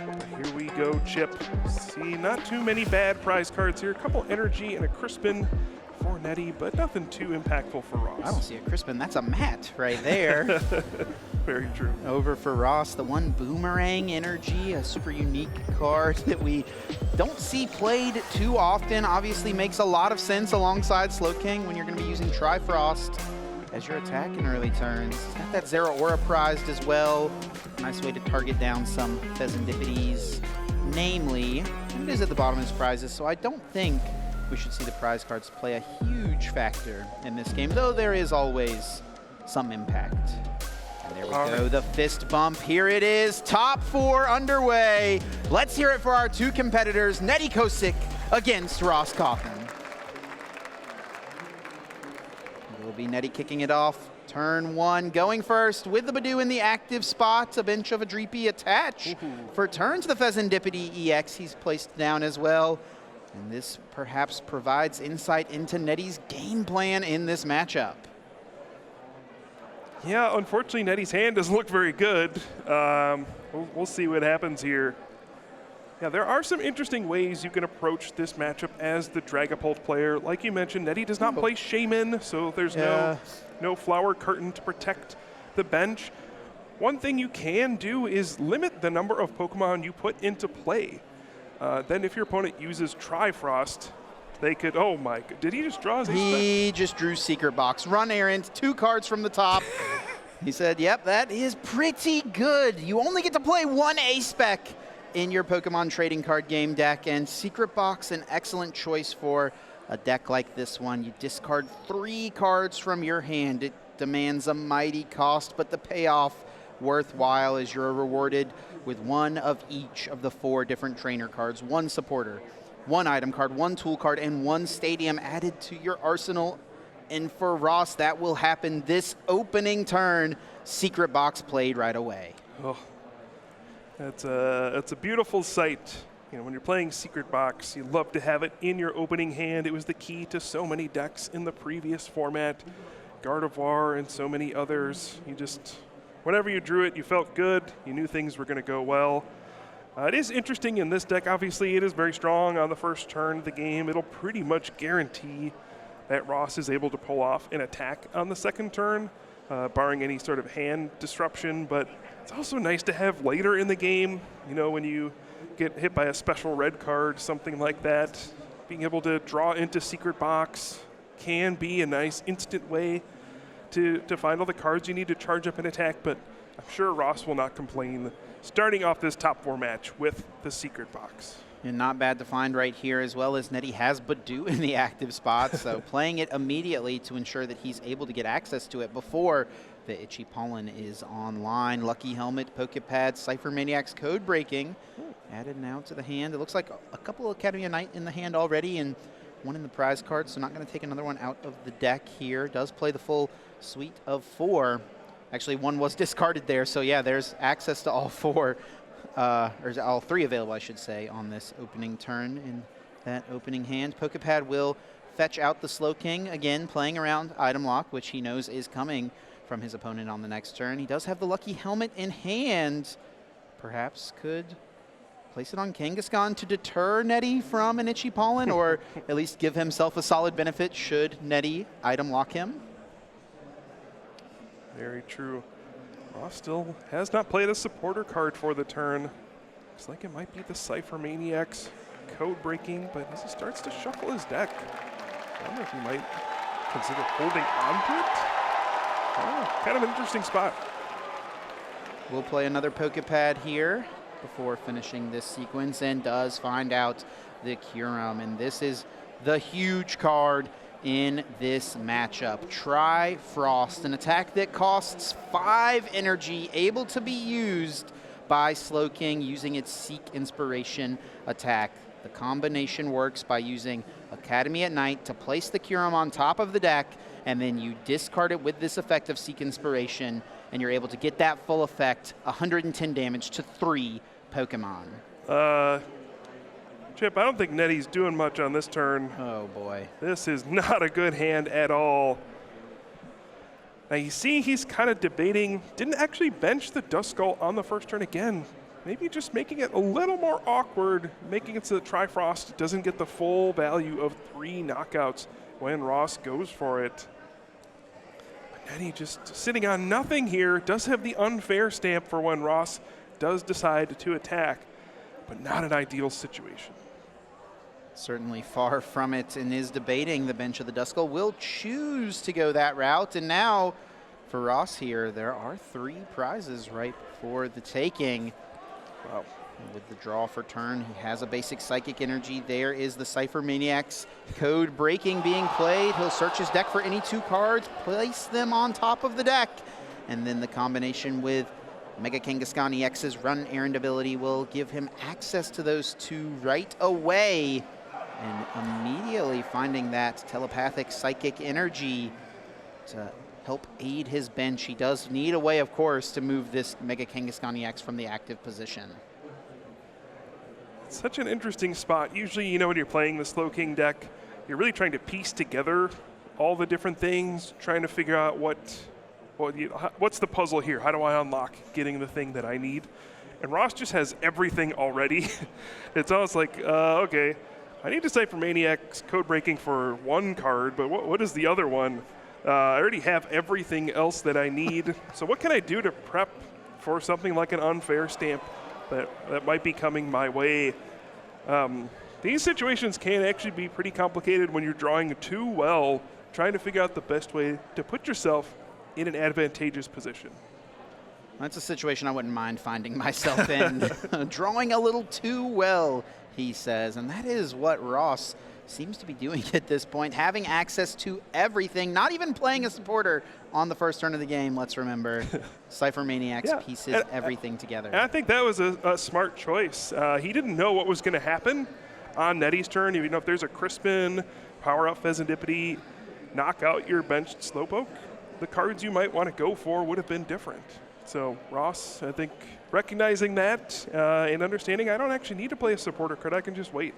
Here we go, Chip. See, not too many bad prize cards here. A couple energy and a Crispin for Nettie, but nothing too impactful for Ross. I don't see a Crispin. That's a Matt right there. Very true. Over for Ross, the one Boomerang Energy, a super unique card that we don't see played too often. Obviously makes a lot of sense alongside Slowking when you're going to be using Trifrost as your attack in early turns. It's got that Zera Aura prized as well. Nice way to target down some Phesandipities, namely, and it is at the bottom of his prizes, so I don't think we should see the prize cards play a huge factor in this game, though there is always some impact. And there we go, the fist bump. Here it is, top 4 underway. Let's hear it for our 2 competitors, Nettie Kosick against Ross Coffin. It will be Nettie kicking it off. Turn 1, going first with the Badoo in the active spot, a bench of a Dreepy attach. For turns the Pheasantipity EX he's placed down as well. And this perhaps provides insight into Nettie's game plan in this matchup. Yeah, unfortunately, Nettie's hand doesn't look very good. We'll see what happens here. Yeah, there are some interesting ways you can approach this matchup as the Dragapult player. Like you mentioned, Nettie does not play Shaman, so there's no Flower Curtain to protect the bench. One thing you can do is limit the number of Pokemon you put into play. Then if your opponent uses Trifrost, they could, oh my, did he just draw his ace? He just drew Secret Box. Run errand, 2 cards from the top. He said, yep, that is pretty good. You only get to play 1 A-Spec in your Pokemon trading card game deck, and Secret Box, an excellent choice for a deck like this one. You discard 3 cards from your hand. It demands a mighty cost, but the payoff worthwhile as you're rewarded with 1 of each of the 4 different trainer cards, 1 supporter, 1 item card, 1 tool card, and 1 stadium added to your arsenal. And for Ross, that will happen this opening turn. Secret Box played right away. Oh, that's a beautiful sight. You know, when you're playing Secret Box, you love to have it in your opening hand. It was the key to so many decks in the previous format, Gardevoir and so many others. You just, whenever you drew it, you felt good. You knew things were going to go well. It is interesting in this deck. Obviously, it is very strong on the first turn of the game. It'll pretty much guarantee that Ross is able to pull off an attack on the second turn, barring any sort of hand disruption. But it's also nice to have later in the game, you know, when you get hit by a special red card, something like that, being able to draw into Secret Box can be a nice instant way to find all the cards you need to charge up an attack. But I'm sure Ross will not complain starting off this top 4 match with the Secret Box. And not bad to find right here, as well as Nettie has Badoo in the active spot, so playing it immediately to ensure that he's able to get access to it before the Itchy Pollen is online. Lucky Helmet, Pokepad, Cypher Maniac's Code Breaking added now to the hand. It looks like a couple of Academy of Night in the hand already and 1 in the prize card, so not going to take another one out of the deck here. Does play the full suite of 4. Actually, 1 was discarded there, so yeah, there's access to all 4. Or all 3 available, I should say, on this opening turn in that opening hand. Pokepad will fetch out the Slowking, again, playing around item lock, which he knows is coming from his opponent on the next turn. He does have the Lucky Helmet in hand. Perhaps could place it on Kangaskhan to deter Nettie from an Itchy Pollen, or at least give himself a solid benefit should Nettie item lock him. Very true. Ross still has not played a supporter card for the turn. Looks like it might be the Cypher Maniac's Code Breaking, but as he starts to shuffle his deck, I wonder if he might consider holding on to it. Oh, kind of an interesting spot. We'll play another Pokepad here before finishing this sequence, and does find out the Kyurem, and this is the huge card in this matchup. Trifrost, an attack that costs 5 energy, able to be used by Slowking using its Seek Inspiration attack. The combination works by using Academy at Night to place the Kyurem on top of the deck, and then you discard it with this effect of Seek Inspiration, and you're able to get that full effect, 110 damage to 3 Pokemon. Chip, I don't think Nettie's doing much on this turn. Oh boy. This is not a good hand at all. Now you see he's kind of debating, didn't actually bench the Duskull on the first turn again. maybe just making it a little more awkward, making it so that Trifrost doesn't get the full value of 3 knockouts when Ross goes for it. But Nettie just sitting on nothing here, does have the unfair stamp for when Ross does decide to attack, but not an ideal situation. Certainly far from it, and is debating the bench of the Duskull. Will choose to go that route, and now for Ross here, there are 3 prizes right for the taking. Wow. With the draw for turn, he has a basic Psychic Energy. There is the Cypher Maniac's code breaking being played. He'll search his deck for any 2 cards, place them on top of the deck, and then the combination with Mega Kangaskhan EX's Run Errand ability will give him access to those 2 right away, and immediately finding that telepathic Psychic Energy to help aid his bench. He does need a way, of course, to move this Mega Kangaskhan EX from the active position. It's such an interesting spot. Usually, you know, when you're playing the Slowking deck, you're really trying to piece together all the different things, trying to figure out what's the puzzle here? How do I unlock getting the thing that I need? And Ross just has everything already. It's almost like, okay, I need to Cypher Maniac's code breaking for 1 card, but what is the other one? I already have everything else that I need. So what can I do to prep for something like an unfair stamp that might be coming my way? These situations can actually be pretty complicated when you're drawing too well, trying to figure out the best way to put yourself in an advantageous position. That's a situation I wouldn't mind finding myself in. Drawing a little too well, he says, and that is what Ross seems to be doing at this point, having access to everything, not even playing a supporter on the first turn of the game, let's remember. Cypher Maniacs pieces everything together. And I think that was a smart choice. He didn't know what was going to happen on Nettie's turn. You know, if there's a Crispin, power up Pheasantipity, knock out your benched Slowpoke, the cards you might want to go for would have been different. So Ross, I think, recognizing that and understanding I don't actually need to play a supporter card, I can just wait.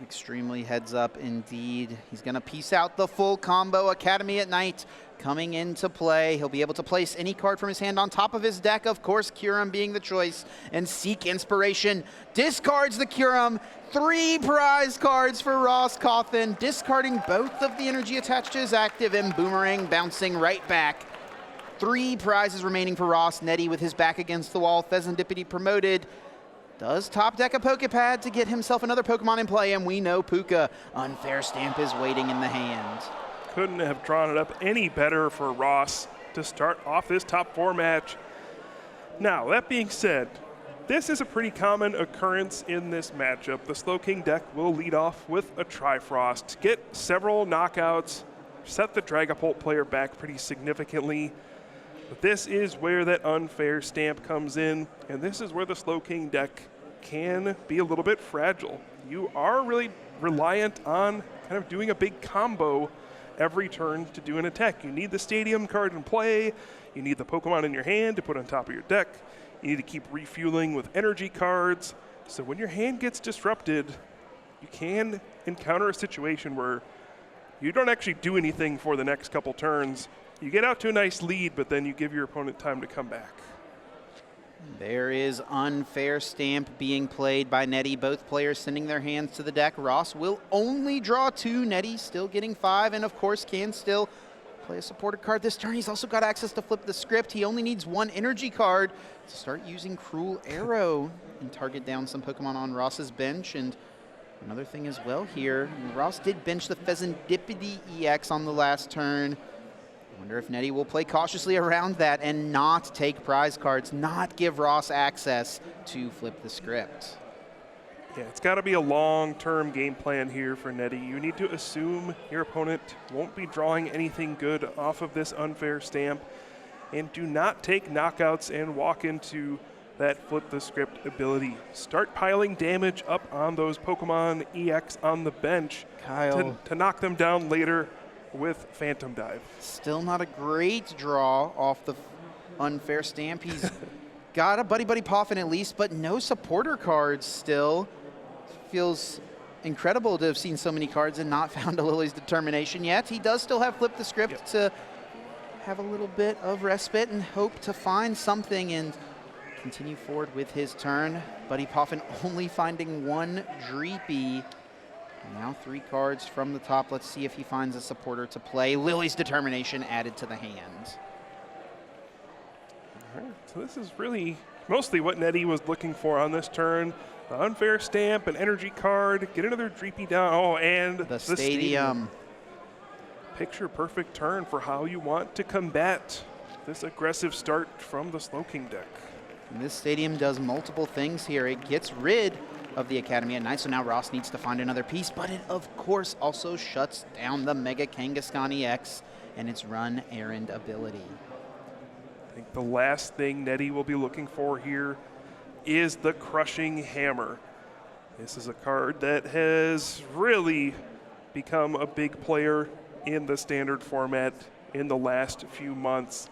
Extremely heads up indeed. He's going to piece out the full combo. Academy at Night coming into play. He'll be able to place any card from his hand on top of his deck. Of course, Kyurem being the choice. And Seek Inspiration discards the Kyurem. 3 prize cards for Ross Cawthon, discarding both of the energy attached to his active and Boomerang bouncing right back. 3 prizes remaining for Ross. Nettie with his back against the wall. Pheasantipity promoted. Does top deck a Pokepad to get himself another Pokemon in play, and we know Puka. Unfair Stamp is waiting in the hand. Couldn't have drawn it up any better for Ross to start off this top 4 match. Now, that being said, this is a pretty common occurrence in this matchup. The Slowking deck will lead off with a Trifrost, get several knockouts, set the Dragapult player back pretty significantly. But this is where that unfair stamp comes in, and this is where the Slowking deck can be a little bit fragile. You are really reliant on kind of doing a big combo every turn to do an attack. You need the Stadium card in play, you need the Pokemon in your hand to put on top of your deck, you need to keep refueling with energy cards. So when your hand gets disrupted, you can encounter a situation where you don't actually do anything for the next couple turns. You get out to a nice lead, but then you give your opponent time to come back. There is Unfair Stamp being played by Nettie. Both players sending their hands to the deck. Ross will only draw 2. Nettie still getting 5, and of course can still play a supported card this turn. He's also got access to flip the script. He only needs 1 energy card to start using Cruel Arrow and target down some Pokemon on Ross's bench. And another thing as well here, Ross did bench the Pheasantipity EX on the last turn. I wonder if Nettie will play cautiously around that and not take prize cards, not give Ross access to flip the script. Yeah, it's got to be a long-term game plan here for Nettie. You need to assume your opponent won't be drawing anything good off of this unfair stamp, and do not take knockouts and walk into that flip the script ability. Start piling damage up on those Pokemon EX on the bench to knock them down later with Phantom Dive. Still not a great draw off the unfair stamp. He's got a Buddy Poffin at least, but no supporter cards still. Feels incredible to have seen so many cards and not found a Lily's Determination yet. He does still have Flip the Script to have a little bit of respite and hope to find something. And continue forward with his turn. Buddy Poffin only finding one Dreepy. Now 3 cards from the top. Let's see if he finds a supporter to play. Lily's Determination added to the hand. All right, so this is really mostly what Nettie was looking for on this turn. The Unfair Stamp, an energy card, get another Dreepy down. Oh, and the stadium. Picture perfect turn for how you want to combat this aggressive start from the Slowking deck. And this stadium does multiple things here. It gets rid of the Academy at Night, so now Ross needs to find another piece, but it of course also shuts down the Mega Kangaskhan EX and its run errand ability. I think the last thing Nettie will be looking for here is the Crushing Hammer. This is a card that has really become a big player in the standard format in the last few months.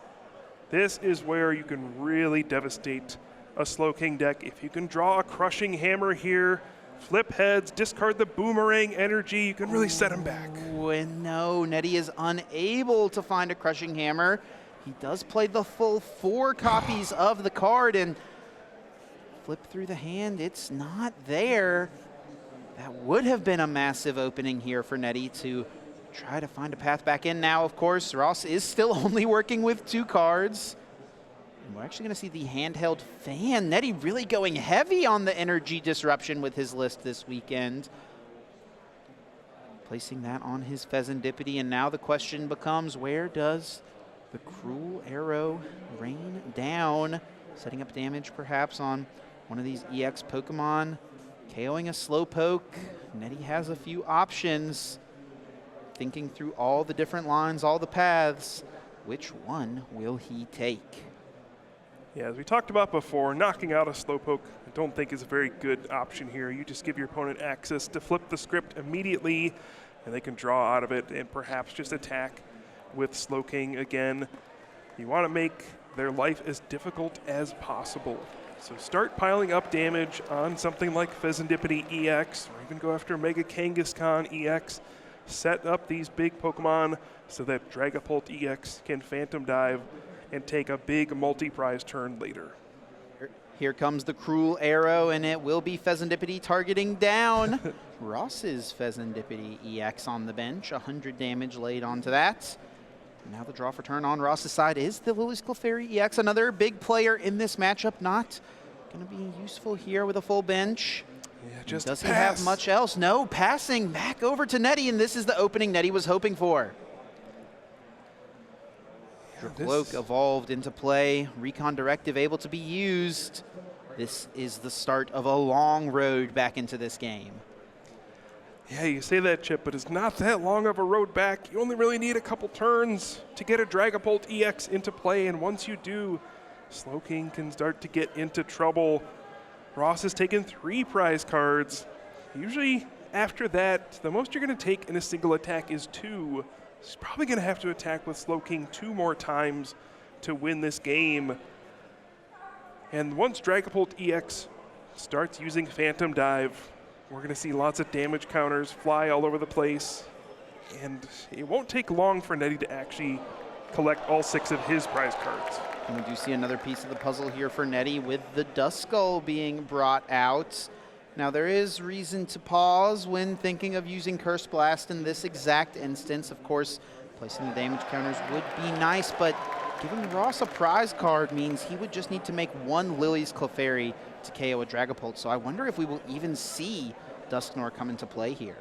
This is where you can really devastate a Slowking deck. If you can draw a Crushing Hammer here, flip heads, discard the Boomerang energy, you can really set him back. Ooh, and no, Nettie is unable to find a Crushing Hammer. He does play the full 4 copies of the card and flip through the hand. It's not there. That would have been a massive opening here for Nettie to try to find a path back in. Now, of course, Ross is still only working with 2 cards. And we're actually going to see the handheld fan. Nettie really going heavy on the energy disruption with his list this weekend. Placing that on his Pheasantipity, and now the question becomes, where does the Cruel Arrow rain down? Setting up damage perhaps on one of these EX Pokemon. KOing a Slowpoke. Nettie has a few options. Thinking through all the different lines, all the paths. Which one will he take? Yeah, as we talked about before, knocking out a Slowpoke I don't think is a very good option here. You just give your opponent access to flip the script immediately, and they can draw out of it and perhaps just attack with Slowking again. You want to make their life as difficult as possible. So start piling up damage on something like Pheasantipity EX, or even go after Mega Kangaskhan EX. Set up these big Pokemon so that Dragapult EX can Phantom Dive and take a big multi-prize turn later. Here comes the Cruel Arrow, and it will be Pheasantipity targeting down Ross's Pheasantipity EX on the bench. 100 damage laid onto that. Now the draw for turn on Ross's side is the Lily's Clefairy EX, another big player in this matchup. Not going to be useful here with a full bench. Yeah, just doesn't pass. have much else. No, passing back over to Nettie, and this is the opening Nettie was hoping for. Dracloak evolved into play. Recon Directive able to be used. This is the start of a long road back into this game. Yeah, you say that, Chip, but it's not that long of a road back. You only really need a couple turns to get a Dragapult EX into play, and once you do, Slowking can start to get into trouble. Ross has taken 3 prize cards. Usually after that, the most you're going to take in a single attack is 2. He's probably going to have to attack with Slowking 2 more times to win this game. And once Dragapult EX starts using Phantom Dive, we're going to see lots of damage counters fly all over the place. And it won't take long for Nettie to actually collect all 6 of his prize cards. And we do see another piece of the puzzle here for Nettie with the Duskull being brought out. Now there is reason to pause when thinking of using Curse Blast in this exact instance. Of course, placing the damage counters would be nice, but giving Ross a prize card means he would just need to make 1 Lily's Clefairy to KO a Dragapult. So I wonder if we will even see Dusknoir come into play here.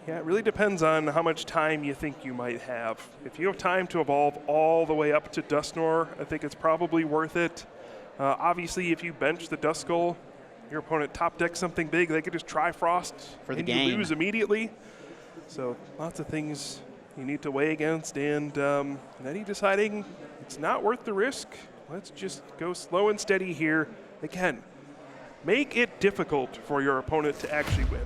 Yeah, it really depends on how much time you think you might have. If you have time to evolve all the way up to Dusknoir, I think it's probably worth it. Obviously, if you bench the Duskull, your opponent top decks something big, they could just Trifrost for the and game. You lose immediately. So lots of things you need to weigh against, and Nettie deciding it's not worth the risk. Let's just go slow and steady here. Again, make it difficult for your opponent to actually win.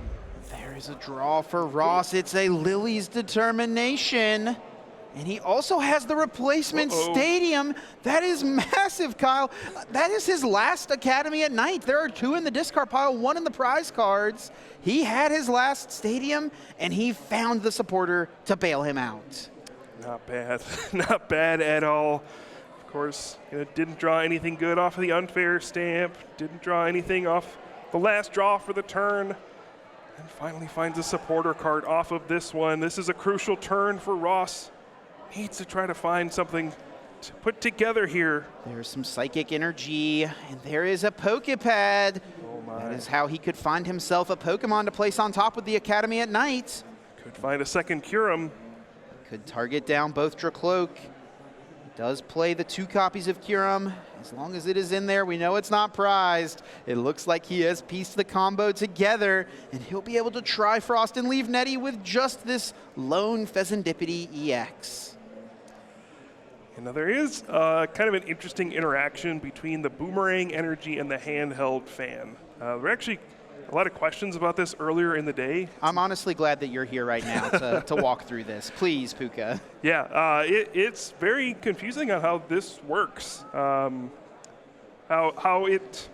There is a draw for Ross. It's a Lily's Determination. And he also has the replacement stadium. That is massive, Kyle. That is his last Academy at Night. There are 2 in the discard pile, 1 in the prize cards. He had his last stadium, and he found the supporter to bail him out. Not bad. Not bad at all. Of course, didn't draw anything good off of the unfair stamp, didn't draw anything off the last draw for the turn, and finally finds a supporter card off of this one. This is a crucial turn for Ross. Needs to try to find something to put together here. There's some psychic energy, and there is a Poképad. Oh my. That is how he could find himself a Pokemon to place on top with the Academy at night. Could find a second Kyurem. Could target down both Dracloak. Does play the 2 copies of Kyurem. As long as it is in there, we know it's not prized. It looks like he has pieced the combo together, and he'll be able to try Frost and leave Nettie with just this lone Pheasantipity EX. And now there is kind of an interesting interaction between the boomerang energy and the handheld fan. There were actually a lot of questions about this earlier in the day. I'm honestly glad that you're here right now to walk through this. Please, Puka. Yeah, it's very confusing on how this works. How it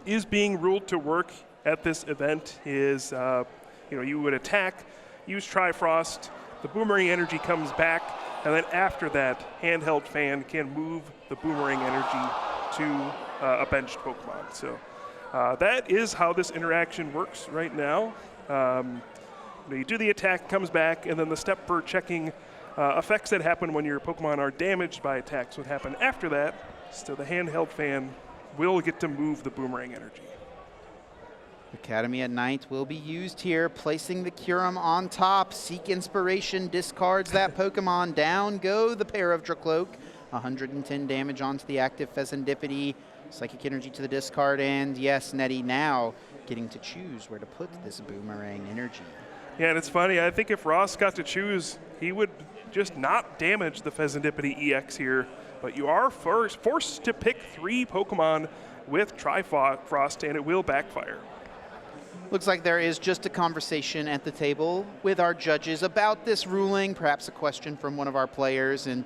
is being ruled to work at this event is, you would attack, use Trifrost, the boomerang energy comes back, and then after that, handheld fan can move the boomerang energy to a benched Pokemon. So that is how this interaction works right now. You do the attack, comes back, and then the step for checking effects that happen when your Pokemon are damaged by attacks would happen after that. So the handheld fan will get to move the boomerang energy. Academy at night will be used here, placing the Kyurem on top. Seek Inspiration discards that Pokemon. Down go the pair of Dracloak. 110 damage onto the active Pheasantipity. Psychic Energy to the discard, and yes, Nettie now getting to choose where to put this boomerang energy. Yeah, and it's funny, I think if Ross got to choose, he would just not damage the Pheasantipity EX here, but you are forced to pick 3 Pokemon with Trifrost, and it will backfire. Looks like there is just a conversation at the table with our judges about this ruling, perhaps a question from one of our players, and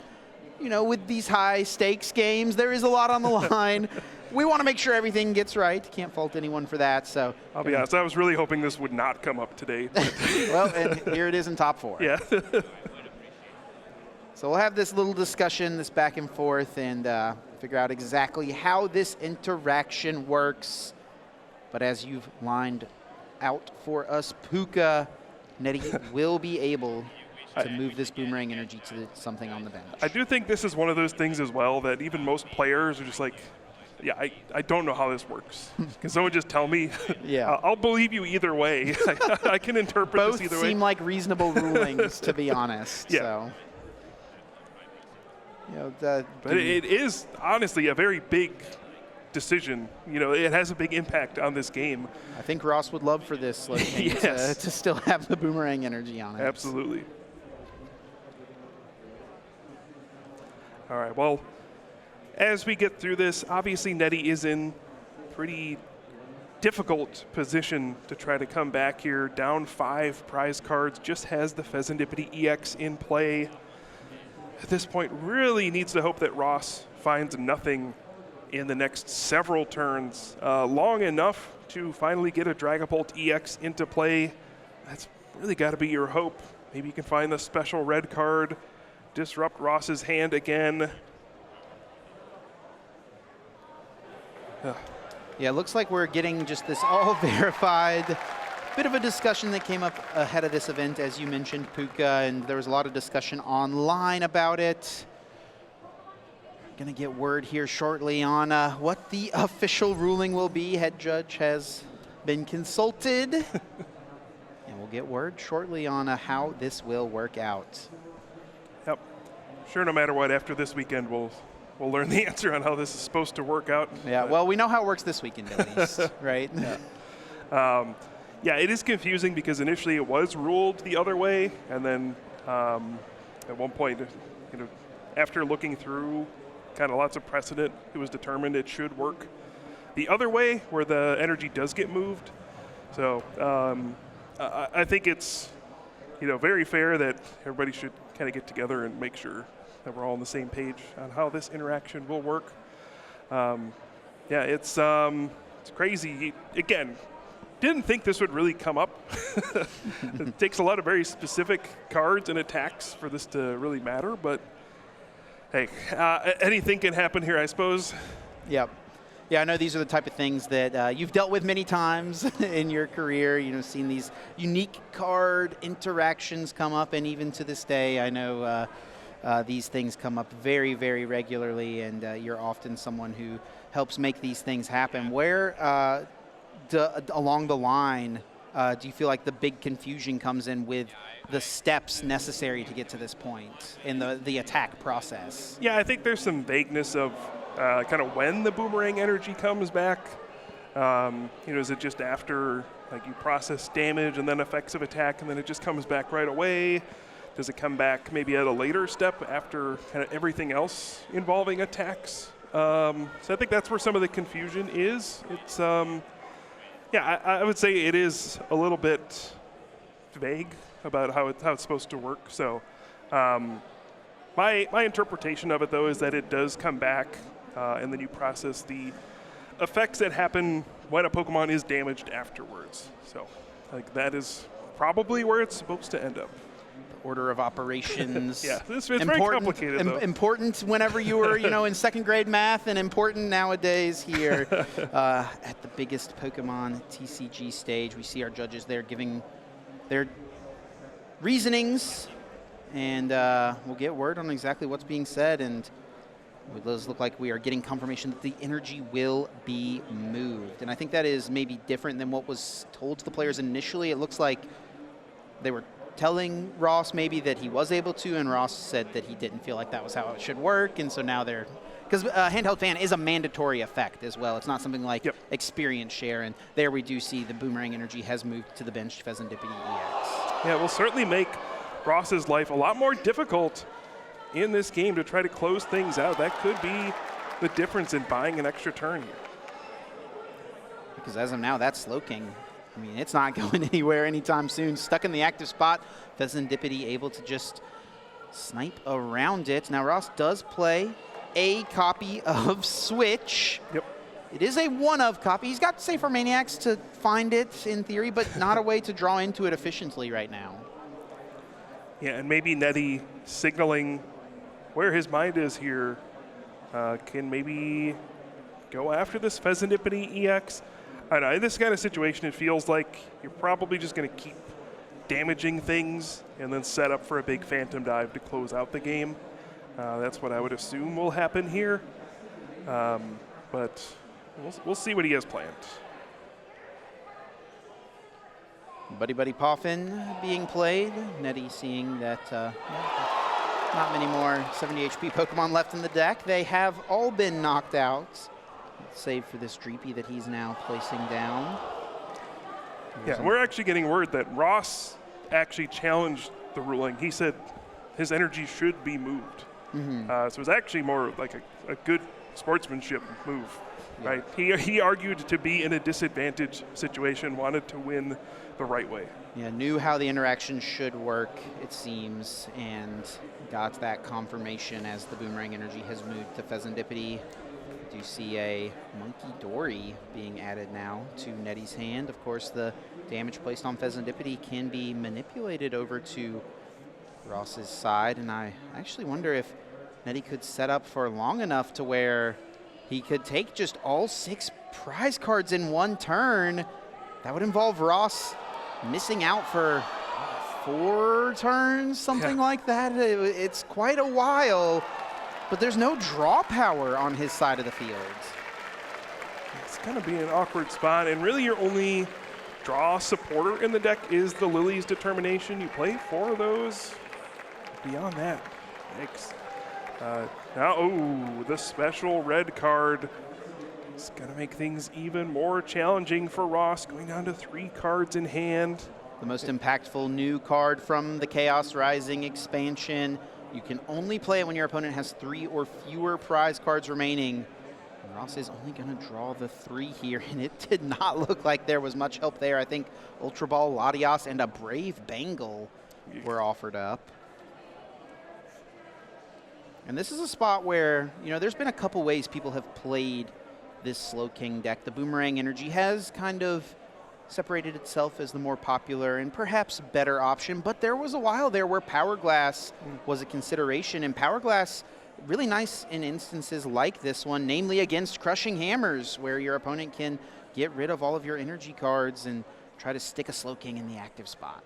with these high stakes games, there is a lot on the line. We want to make sure everything gets right. Can't fault anyone for that. So I'll be honest, I was really hoping this would not come up today. Well, and here it is in top 4. Yeah. So we'll have this little discussion, this back and forth, and figure out exactly how this interaction works. But as you've lined out for us, Puka, Nettie will be able to move this boomerang energy to something on the bench. I do think this is one of those things as well that even most players are just like, yeah, I don't know how this works. Can someone just tell me? Yeah. I'll believe you either way. I can interpret Both this either way. seem like reasonable rulings, to be honest. Yeah. So, but it is honestly a very big decision. It has a big impact on this game. I think Ross would love for this Yes. to still have the boomerang energy on it. Absolutely. All right, well, as we get through this, obviously Nettie is in pretty difficult position to try to come back here. Down 5 prize cards, just has the Pheasantipity EX in play. At this point, really needs to hope that Ross finds nothing in the next several turns long enough to finally get a Dragapult EX into play. That's really got to be your hope. Maybe you can find the special red card, disrupt Ross's hand again. Yeah, it looks like we're getting just this all verified. Bit of a discussion that came up ahead of this event, as you mentioned, Puka, and there was a lot of discussion online about it. Gonna get word here shortly on what the official ruling will be. Head judge has been consulted. And we'll get word shortly on how this will work out. Yep. Sure, no matter what, after this weekend, we'll learn the answer on how this is supposed to work out. Yeah, well, we know how it works this weekend at least, right? Yeah. Yeah, it is confusing because initially it was ruled the other way, and then at one point, after looking through kind of lots of precedent, it was determined it should work the other way, where the energy does get moved. So I think it's very fair that everybody should kind of get together and make sure that we're all on the same page on how this interaction will work. Yeah, it's crazy. Again, didn't think this would really come up. It takes a lot of very specific cards and attacks for this to really matter, but Hey, anything can happen here, I suppose. Yep. Yeah, I know these are the type of things that you've dealt with many times in your career, you know, seen these unique card interactions come up, and even to this day, I know these things come up very, very regularly, and you're often someone who helps make these things happen. Where along the line do you feel like the big confusion comes in with the steps necessary to get to this point in the attack process? Yeah, I think there's some vagueness of kind of when the boomerang energy comes back. You know, is it just after like you process damage and then effects of attack, and then it just comes back right away? Does it come back maybe at a later step after kind of everything else involving attacks? So I think that's where some of the confusion is. It's yeah, I would say it is a little bit vague about how it's supposed to work. So my interpretation of it, though, is that it does come back, and then you process the effects that happen when a Pokemon is damaged afterwards. So like that is probably where it's supposed to end up. Order of operations. Yeah, it's very complicated, though. Important whenever you were, you know, in second grade math, and important nowadays here at the biggest Pokemon TCG stage. We see our judges there giving their reasonings, and we'll get word on exactly what's being said, and it does look like we are getting confirmation that the energy will be moved. And I think that is maybe different than what was told to the players initially. It looks like they were telling Ross maybe that he was able to, and Ross said that he didn't feel like that was how it should work, and so now they're, because handheld fan is a mandatory effect as well. It's not something like experience share, and there we do see the boomerang energy has moved to the bench Pheasantipity EX. Yeah, it will certainly make Ross's life a lot more difficult in this game to try to close things out. That could be the difference in buying an extra turn here. Because as of now, that Slowking, I mean, it's not going anywhere anytime soon. Stuck in the active spot. Pheasantipity able to just snipe around it. Now, Ross does play a copy of Switch. Yep. It is a one-of copy. He's got Safer Maniacs to find it, in theory, but not a way to draw into it efficiently right now. Yeah, and maybe Nettie signaling where his mind is here can maybe go after this Pheasantipity EX. I know, in this kind of situation, it feels like you're probably just going to keep damaging things and then set up for a big Phantom Dive to close out the game. That's what I would assume will happen here. But we'll see what he has planned. Buddy Buddy Poffin being played. Nettie seeing that not many more 70 HP Pokemon left in the deck. They have all been knocked out, save for this Dreepy that he's now placing down. Yeah, we're actually getting word that Ross actually challenged the ruling. He said his energy should be moved. So it was actually more like a good sportsmanship move, right? He argued to be in a disadvantaged situation, wanted to win the right way. Yeah, knew how the interaction should work, it seems, and got that confirmation as the boomerang energy has moved to Pheasantipity. Do see a Monkey Dory being added now to Nettie's hand. Of course, the damage placed on Pheasantipity can be manipulated over to Ross's side, and I actually wonder if Nettie could set up for long enough to where he could take just all 6 prize cards in one turn. That would involve Ross missing out for 4 turns, something like that. It's quite a while, but there's no draw power on his side of the field. It's going to be an awkward spot, and really your only draw supporter in the deck is the Lily's Determination. You play 4 of those. Beyond that, yikes. Now, the special red card is going to make things even more challenging for Ross, going down to 3 cards in hand. The most impactful new card from the Chaos Rising expansion. You can only play it when your opponent has 3 or fewer prize cards remaining. And Ross is only going to draw the 3 here, and it did not look like there was much help there. I think Ultra Ball, Latias, and a Brave Bengal were offered up. And this is a spot where, you know, there's been a couple ways people have played this Slowking deck. The Boomerang Energy has kind of separated itself as the more popular and perhaps better option, but there was a while there where Power Glass was a consideration, and Power Glass really nice in instances like this one, namely against Crushing Hammers, where your opponent can get rid of all of your energy cards and try to stick a Slowking in the active spot.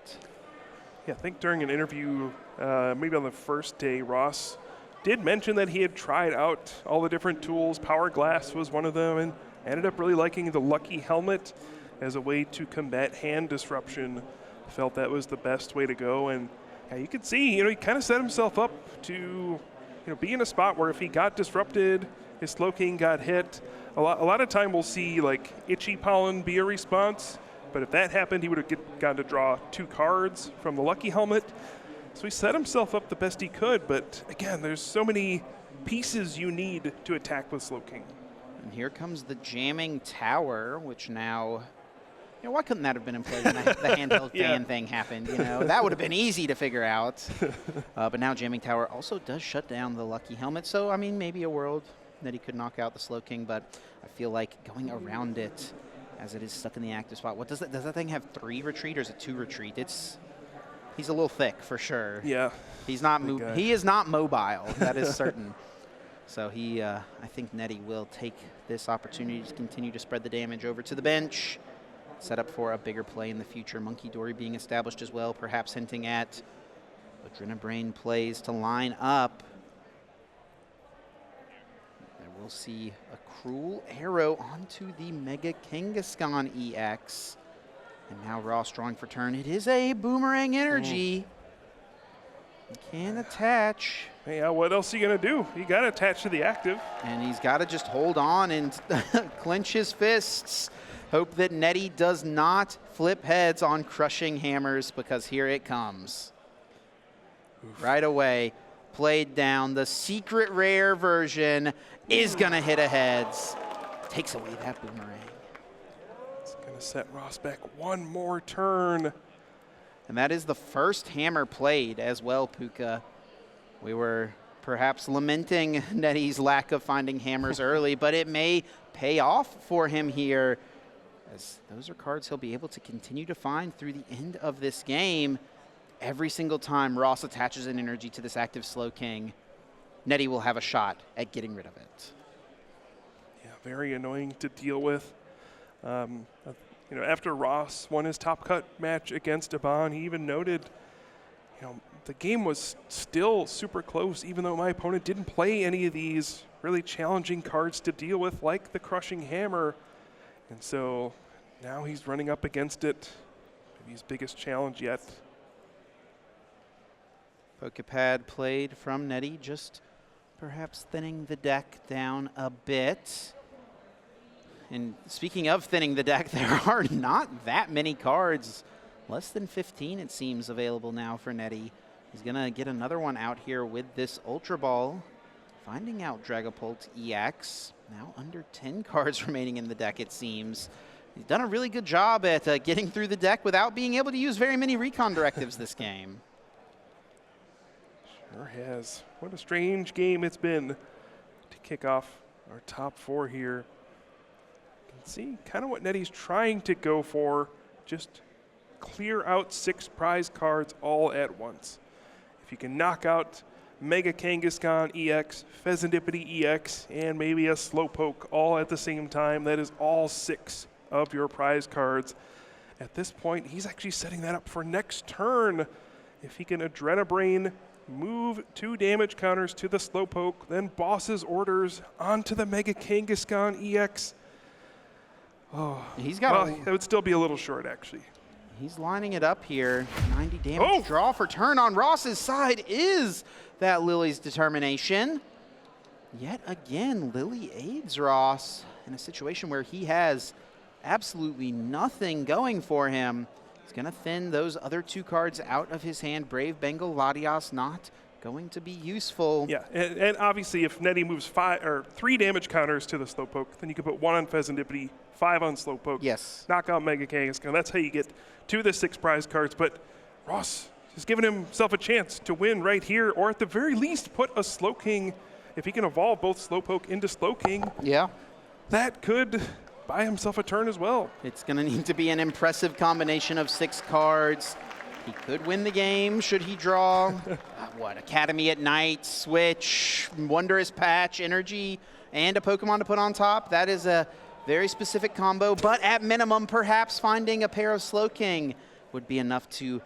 Yeah, I think during an interview, maybe on the first day, Ross did mention that he had tried out all the different tools. Power Glass was one of them, and ended up really liking the Lucky Helmet as a way to combat hand disruption. Felt that was the best way to go, and yeah, you could see, he kind of set himself up to, be in a spot where if he got disrupted, his Slowking got hit. A lot of time we'll see like Itchy Pollen be a response, but if that happened, he would have gotten to draw 2 cards from the Lucky Helmet. So he set himself up the best he could, but again, there's so many pieces you need to attack with Slowking. And here comes the Jamming Tower, which now, why couldn't that have been in play when the handheld fan thing happened? That would have been easy to figure out. But now Jamming Tower also does shut down the Lucky Helmet. So, I mean, maybe a world that he could knock out the Slowking, but I feel like going around it as it is stuck in the active spot. Does that thing have 3 retreat or is it 2 retreat? He's a little thick for sure. Yeah. He is not mobile, that is certain. So I think Nettie will take this opportunity to continue to spread the damage over to the bench. Set up for a bigger play in the future. Monkey Dory being established as well, perhaps hinting at Adrenabrain plays to line up. And we'll see a Cruel Arrow onto the Mega Kangaskhan EX. And now Ross drawing for turn. It is a Boomerang Energy. He can attach. Yeah, what else are you going to do? You got to attach to the active. And he's got to just hold on and clench his fists. Hope that Nettie does not flip heads on Crushing Hammers, because here it comes. Oof. Right away, played down. The secret rare version is going to hit a heads. Takes away that Boomerang. It's going to set Ross back one more turn. And that is the first hammer played as well, Puka. We were perhaps lamenting Nettie's lack of finding hammers early, but it may pay off for him here, as those are cards he'll be able to continue to find through the end of this game. Every single time Ross attaches an energy to this active Slowking, Nettie will have a shot at getting rid of it. Yeah, very annoying to deal with. After Ross won his top cut match against Aban, he even noted, the game was still super close, even though my opponent didn't play any of these really challenging cards to deal with, like the Crushing Hammer. And so now he's running up against it, maybe his biggest challenge yet. Pokepad played from Nettie, just perhaps thinning the deck down a bit. And speaking of thinning the deck, there are not that many cards. Less than 15, it seems, available now for Nettie. He's going to get another one out here with this Ultra Ball. Finding out Dragapult EX. Now under 10 cards remaining in the deck, it seems. He's done a really good job at getting through the deck without being able to use very many recon directives this game. Sure has. What a strange game it's been to kick off our top 4 here. You can see kind of what Nettie's trying to go for. Just clear out 6 prize cards all at once. If you can knock out Mega Kangaskhan EX, Pheasantipity EX, and maybe a Slowpoke all at the same time, that is all 6 of your prize cards. At this point, he's actually setting that up for next turn. If he can Adrenabrain, move 2 damage counters to the Slowpoke, then Boss's Orders onto the Mega Kangaskhan EX. Oh, that would still be a little short, actually. He's lining it up here. 90 damage draw for turn on Ross's side is that Lily's Determination. Yet again, Lily aids Ross in a situation where he has absolutely nothing going for him. He's going to thin those other 2 cards out of his hand. Brave Bengal Latias not going to be useful. Yeah, and obviously if Nettie moves 3 damage counters to the Slowpoke, then you can put 1 on Pheasantipity, 5 on Slowpoke. Yes. Knock out Mega Kangaskhan. That's how you get to the 6 prize cards. But Ross has given himself a chance to win right here, or at the very least put a Slowking. If he can evolve both Slowpoke into Slowking, that could buy himself a turn as well. It's going to need to be an impressive combination of 6 cards. He could win the game should he draw, what, Academy at Night, Switch, Wondrous Patch, Energy, and a Pokemon to put on top. That is a very specific combo, but at minimum, perhaps finding a pair of Slowking would be enough to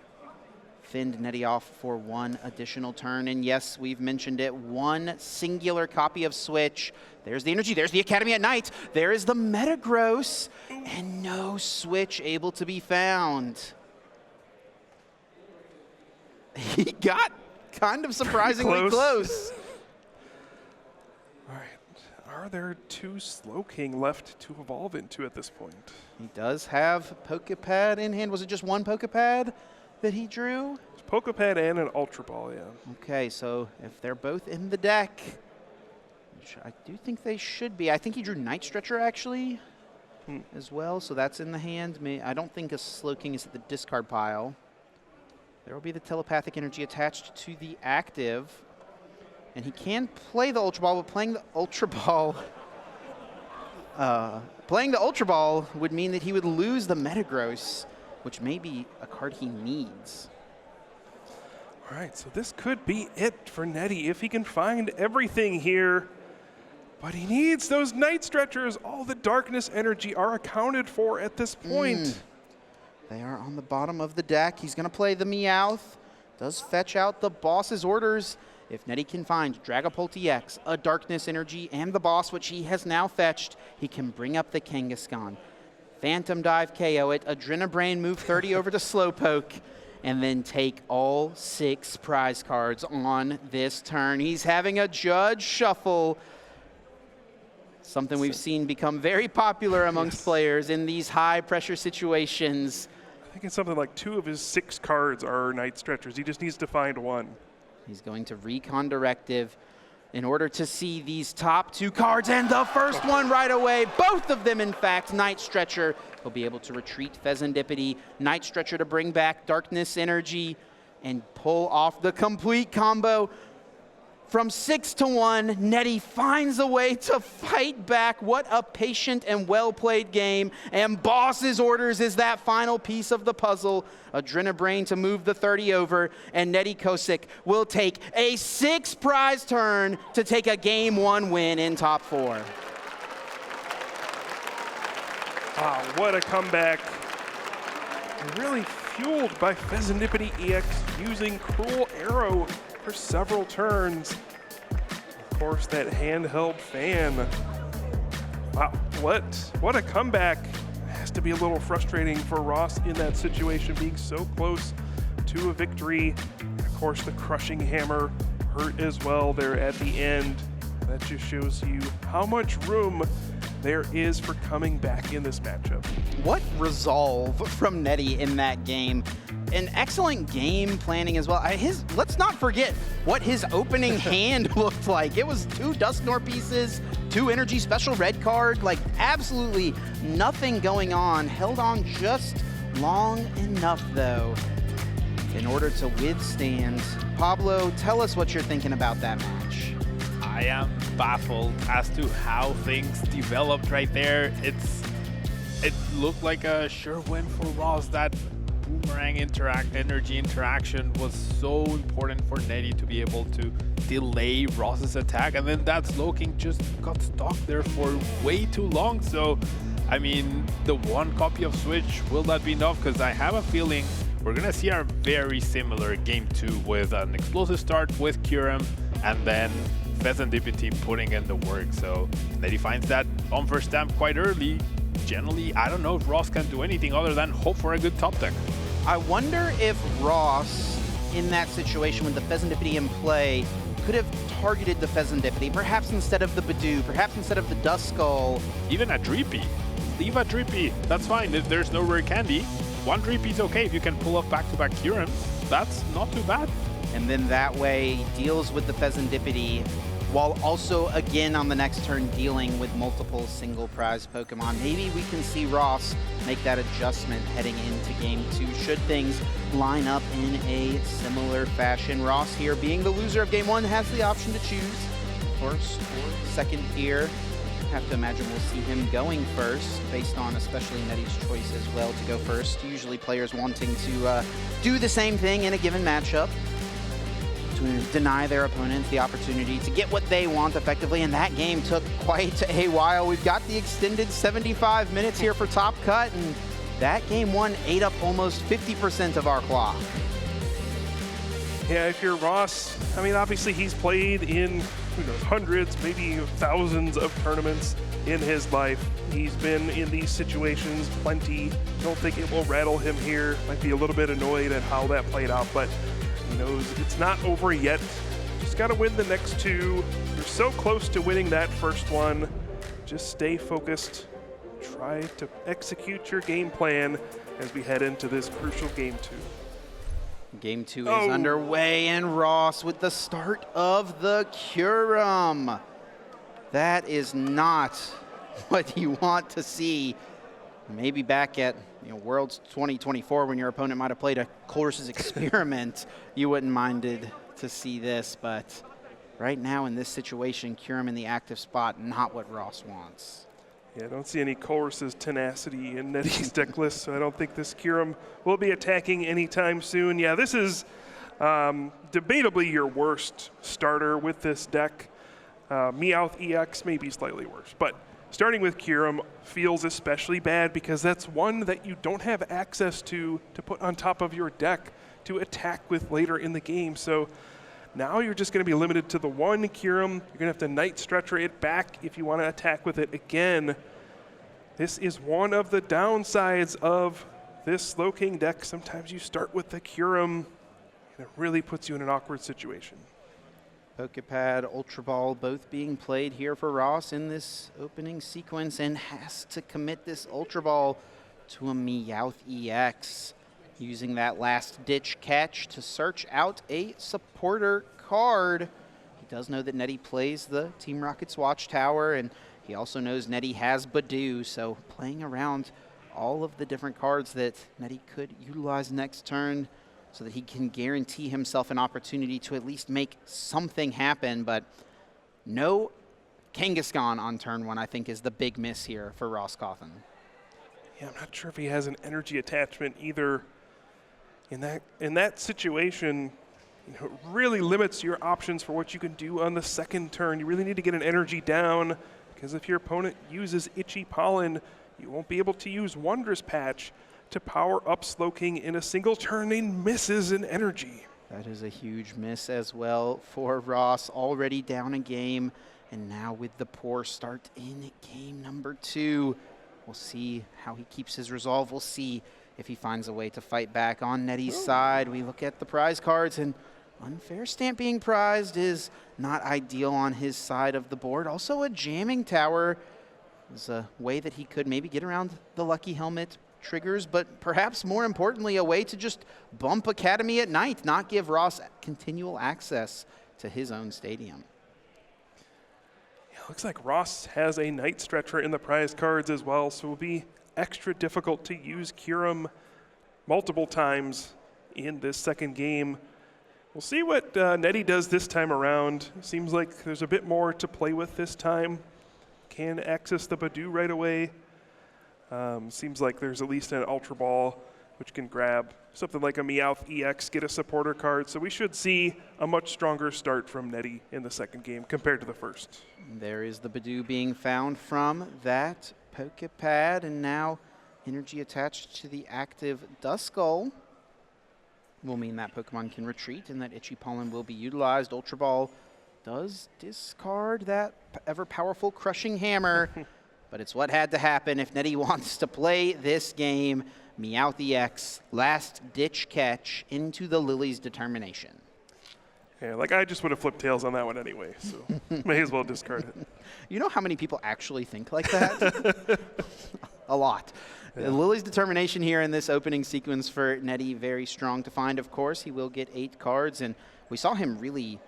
fend Nettie off for one additional turn. And yes, we've mentioned it, one singular copy of Switch. There's the Energy, there's the Academy at Night, there is the Metagross, and no Switch able to be found. He got kind of surprisingly close. All right, are there 2 Slowking left to evolve into at this point? He does have Pokepad in hand. Was it just one Pokepad that he drew? It's Pokepad and an Ultra Ball, yeah. Okay, so if they're both in the deck, which I do think they should be. I think he drew Night Stretcher actually as well, so that's in the hand. I don't think a Slowking is at the discard pile. There will be the Telepathic Energy attached to the active. And he can play the Ultra Ball, but playing the Ultra Ball would mean that he would lose the Metagross, which may be a card he needs. All right, so this could be it for Nettie if he can find everything here. But he needs those Night Stretchers. All the Darkness Energy are accounted for at this point. They are on the bottom of the deck. He's going to play the Meowth. Does fetch out the boss's orders. If Nettie can find Dragapult EX, a Darkness Energy, and the boss, which he has now fetched, he can bring up the Kangaskhan. Phantom Dive KO it, Adrenabrain move 30 over to Slowpoke, and then take all 6 prize cards on this turn. He's having a Judge Shuffle. Something we've seen become very popular amongst players in these high-pressure situations. I think it's something like 2 of his 6 cards are Night Stretchers. He just needs to find one. He's going to Recon Directive in order to see these top 2 cards, and the first one right away, both of them, in fact, Night Stretcher. He'll be able to retreat Pheasantipity, Night Stretcher to bring back Darkness Energy, and pull off the complete combo. From 6-1, Nettie finds a way to fight back. What a patient and well-played game. And boss's orders is that final piece of the puzzle. Adrenabrain to move the 30 over, and Nettie Kosick will take a 6-prize turn to take a Game 1 win in top 4. Wow, what a comeback. Really fueled by Pheasantipity EX using Cruel Arrow for several turns. Of course, that handheld fan. Wow, what a comeback. Has to be a little frustrating for Ross in that situation, being so close to a victory. Of course, the crushing hammer hurt as well there at the end. That just shows you how much room there is for coming back in this matchup. What resolve from Nettie in that game. An excellent game planning as well. Let's not forget what his opening hand looked like. It was 2 Dusknoir pieces, 2 Energy Special Red card, like absolutely nothing going on. Held on just long enough though in order to withstand. Pablo, tell us what you're thinking about that match. I am baffled as to how things developed right there. It looked like a sure win for Ross. That boomerang energy interaction was so important for Nettie to be able to delay Ross's attack, and then that Slowking just got stuck there for way too long. So, I mean, the 1 copy of Switch, will that be enough? Because I have a feeling we're gonna see a very similar Game 2 with an explosive start with Kyurem, and then Pheasantipity putting in the work. So Nettie finds that on first stamp quite early. Generally, I don't know if Ross can do anything other than hope for a good top deck. I wonder if Ross, in that situation with the Pheasantipity in play, could have targeted the Pheasantipity, perhaps instead of the Badoo, perhaps instead of the Duskull. Even a Dreepy. Leave a Dreepy. That's fine. If there's no rare candy, 1 Dreepy's okay. If you can pull off back-to-back Kyurems, that's not too bad. And then that way deals with the Pheasantipity, while also, again, on the next turn, dealing with multiple single prize Pokemon. Maybe we can see Ross make that adjustment heading into Game 2, should things line up in a similar fashion. Ross here, being the loser of Game 1, has the option to choose first or second here. have to imagine we'll see him going first, based on especially Netty's choice as well to go first. Usually players wanting to do the same thing in a given matchup, to deny their opponents the opportunity to get what they want effectively, and that game took quite a while. We've got the extended 75 minutes here for Top Cut, and that game one ate up almost 50% of our clock. Yeah, if you're Ross, I mean, obviously he's played in, who knows, hundreds, maybe thousands of tournaments in his life. He's been in these situations plenty. Don't think it will rattle him here. Might be a little bit annoyed at how that played out, but he knows it's not over yet. Just got to win the next two. You're so close to winning that first one. Just stay focused. Try to execute your game plan as we head into this crucial game two. Game two is underway, and Ross with the start of the Kyurem. That is not what you want to see. Maybe back at Worlds 2024, when your opponent might have played a Colress's Experiment, you wouldn't minded to see this. But right now in this situation, Kyurem in the active spot, not what Ross wants. Yeah, I don't see any Colress's tenacity in Netty's deck list, so I don't think this Kyurem will be attacking anytime soon. Yeah, this is debatably your worst starter with this deck. Meowth EX may be slightly worse, but starting with Kyurem feels especially bad because that's one that you don't have access to put on top of your deck to attack with later in the game. So now you're just going to be limited to the one Kyurem. You're going to have to Night Stretcher it back if you want to attack with it again. This is one of the downsides of this Slowking deck. Sometimes you start with the Kyurem, and it really puts you in an awkward situation. Pokepad, Ultra Ball, both being played here for Ross in this opening sequence, and has to commit this Ultra Ball to a Meowth EX, using that last ditch catch to search out a supporter card. He does know that Netty plays the Team Rocket's Watchtower, and he also knows Netty has Badoo, so playing around all of the different cards that Netty could utilize next turn so that he can guarantee himself an opportunity to at least make something happen. But no Kangaskhan on turn one, I think, is the big miss here for Ross Cawthon. Yeah, I'm not sure if he has an energy attachment either. In that situation, it really limits your options for what you can do on the second turn. You really need to get an energy down, because if your opponent uses Itchy Pollen, you won't be able to use Wondrous Patch to power up Slowking in a single turn and misses an energy. That is a huge miss as well for Ross, already down a game, and now with the poor start in game number two. We'll see how he keeps his resolve. We'll see if he finds a way to fight back on Netty's side. We look at the prize cards, and Unfair Stamp being prized is not ideal on his side of the board. Also, a Jamming Tower is a way that he could maybe get around the Lucky Helmet triggers, but perhaps more importantly, a way to just bump Academy at night, not give Ross continual access to his own stadium. Yeah, looks like Ross has a Night Stretcher in the prize cards as well, so it will be extra difficult to use Kyurem multiple times in this second game. We'll see what Netty does this time around. Seems like there's a bit more to play with this time. Can access the Badoo right away. Seems like there's at least an Ultra Ball, which can grab something like a Meowth EX, get a supporter card. So we should see a much stronger start from Netty in the second game compared to the first. There is the Badoo being found from that Pokepad, and now energy attached to the active Duskull will mean that Pokemon can retreat and that Itchy Pollen will be utilized. Ultra Ball does discard that ever-powerful Crushing Hammer, but it's what had to happen if Netty wants to play this game. Meowth EX, last ditch catch into the Lily's Determination. Yeah, like I just would have flipped tails on that one anyway, so may as well discard it. You know how many people actually think like that? A lot. Yeah. Lily's Determination here in this opening sequence for Netty, very strong to find, of course. He will get 8 cards, and we saw him really,